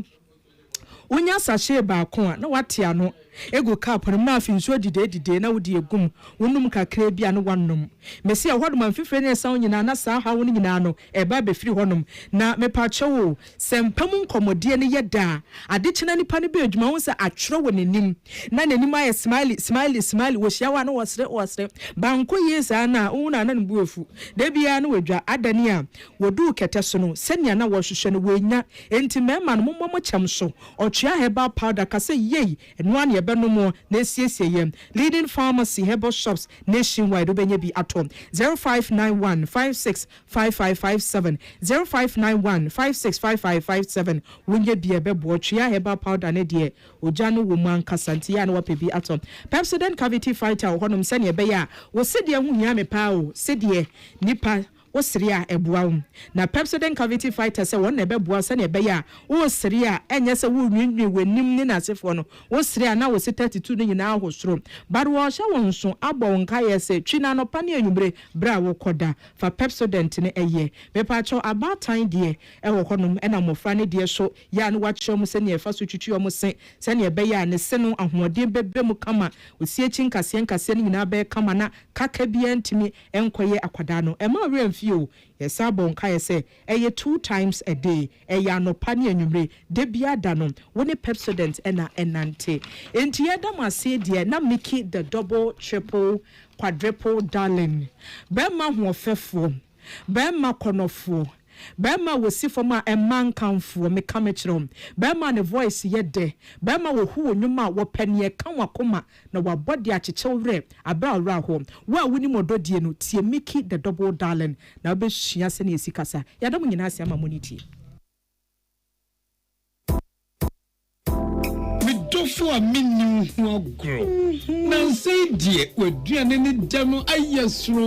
wonya sachet ba ko a na wate ano ego cup no ma finso dide na wodi egum wonum kakra bia no wannom mesi a hodom amfifre ne sa onyina na sa ha won nyina no eba be firi honum na mepa chewo sempam nkomodie ne yeda ade chena nipa ne be adwuma won sa atwero wonenim na nanim aye smile wo hia na wasre banko yesa na wona na nbu efu da bia na wadwa adani a wodu kete so no senia na wohwehwe no wenya enti mema no mommo kyam so ochia herbal powder kase yei eno Benomo, Nesiem, leading pharmacy, herbal shops nationwide. Ubenya bi atom 0591 565557 0591 565557. Wunye bi ebebo chia herbal powder ne die ojanu woman kasantia na wapebi atom. Pepsodent cavity fighter honum sene beya wo sedie hu hia me pa o sedie nipa Osria ebuaum na Pepsodent cavity fighter se won na ebeboa se na ebeya osria enye se wo nwinwi wanim ni na sefo no osria na wo se 32 no nyina ahosoro barwo hya won so abọ nka ye se twina no pane anwumre bra wo koda fa Pepsodent ne eye bepacho abatan de e wo honum e na mofra ne de so ya no wachom se ne efa so twitwi om se ne ebeya ne se no ahoden bebe mu kama osie chinkase nkase ne nyina be kama na kaka bia ntimi enkoye akwada no e ma remfi you yes abon kai say 2 times a day anopa ne anwumre de bia danom woni Pepsodent na enante enti yedam ase de na miki the double triple quadruple darling bema hoofefo bema konofo bema wosi foma eman kanfo me kamechrom bema ne voice yede bema wo hu onwuma wo panie kan wakoma na wabodi achichewre abra ho wa wuni mododie no tie miki the double darling na obehia se ne esikasa yadam nyina ase ama moniti midofo a minnu ho agro na sei die waduane ne dam ayesro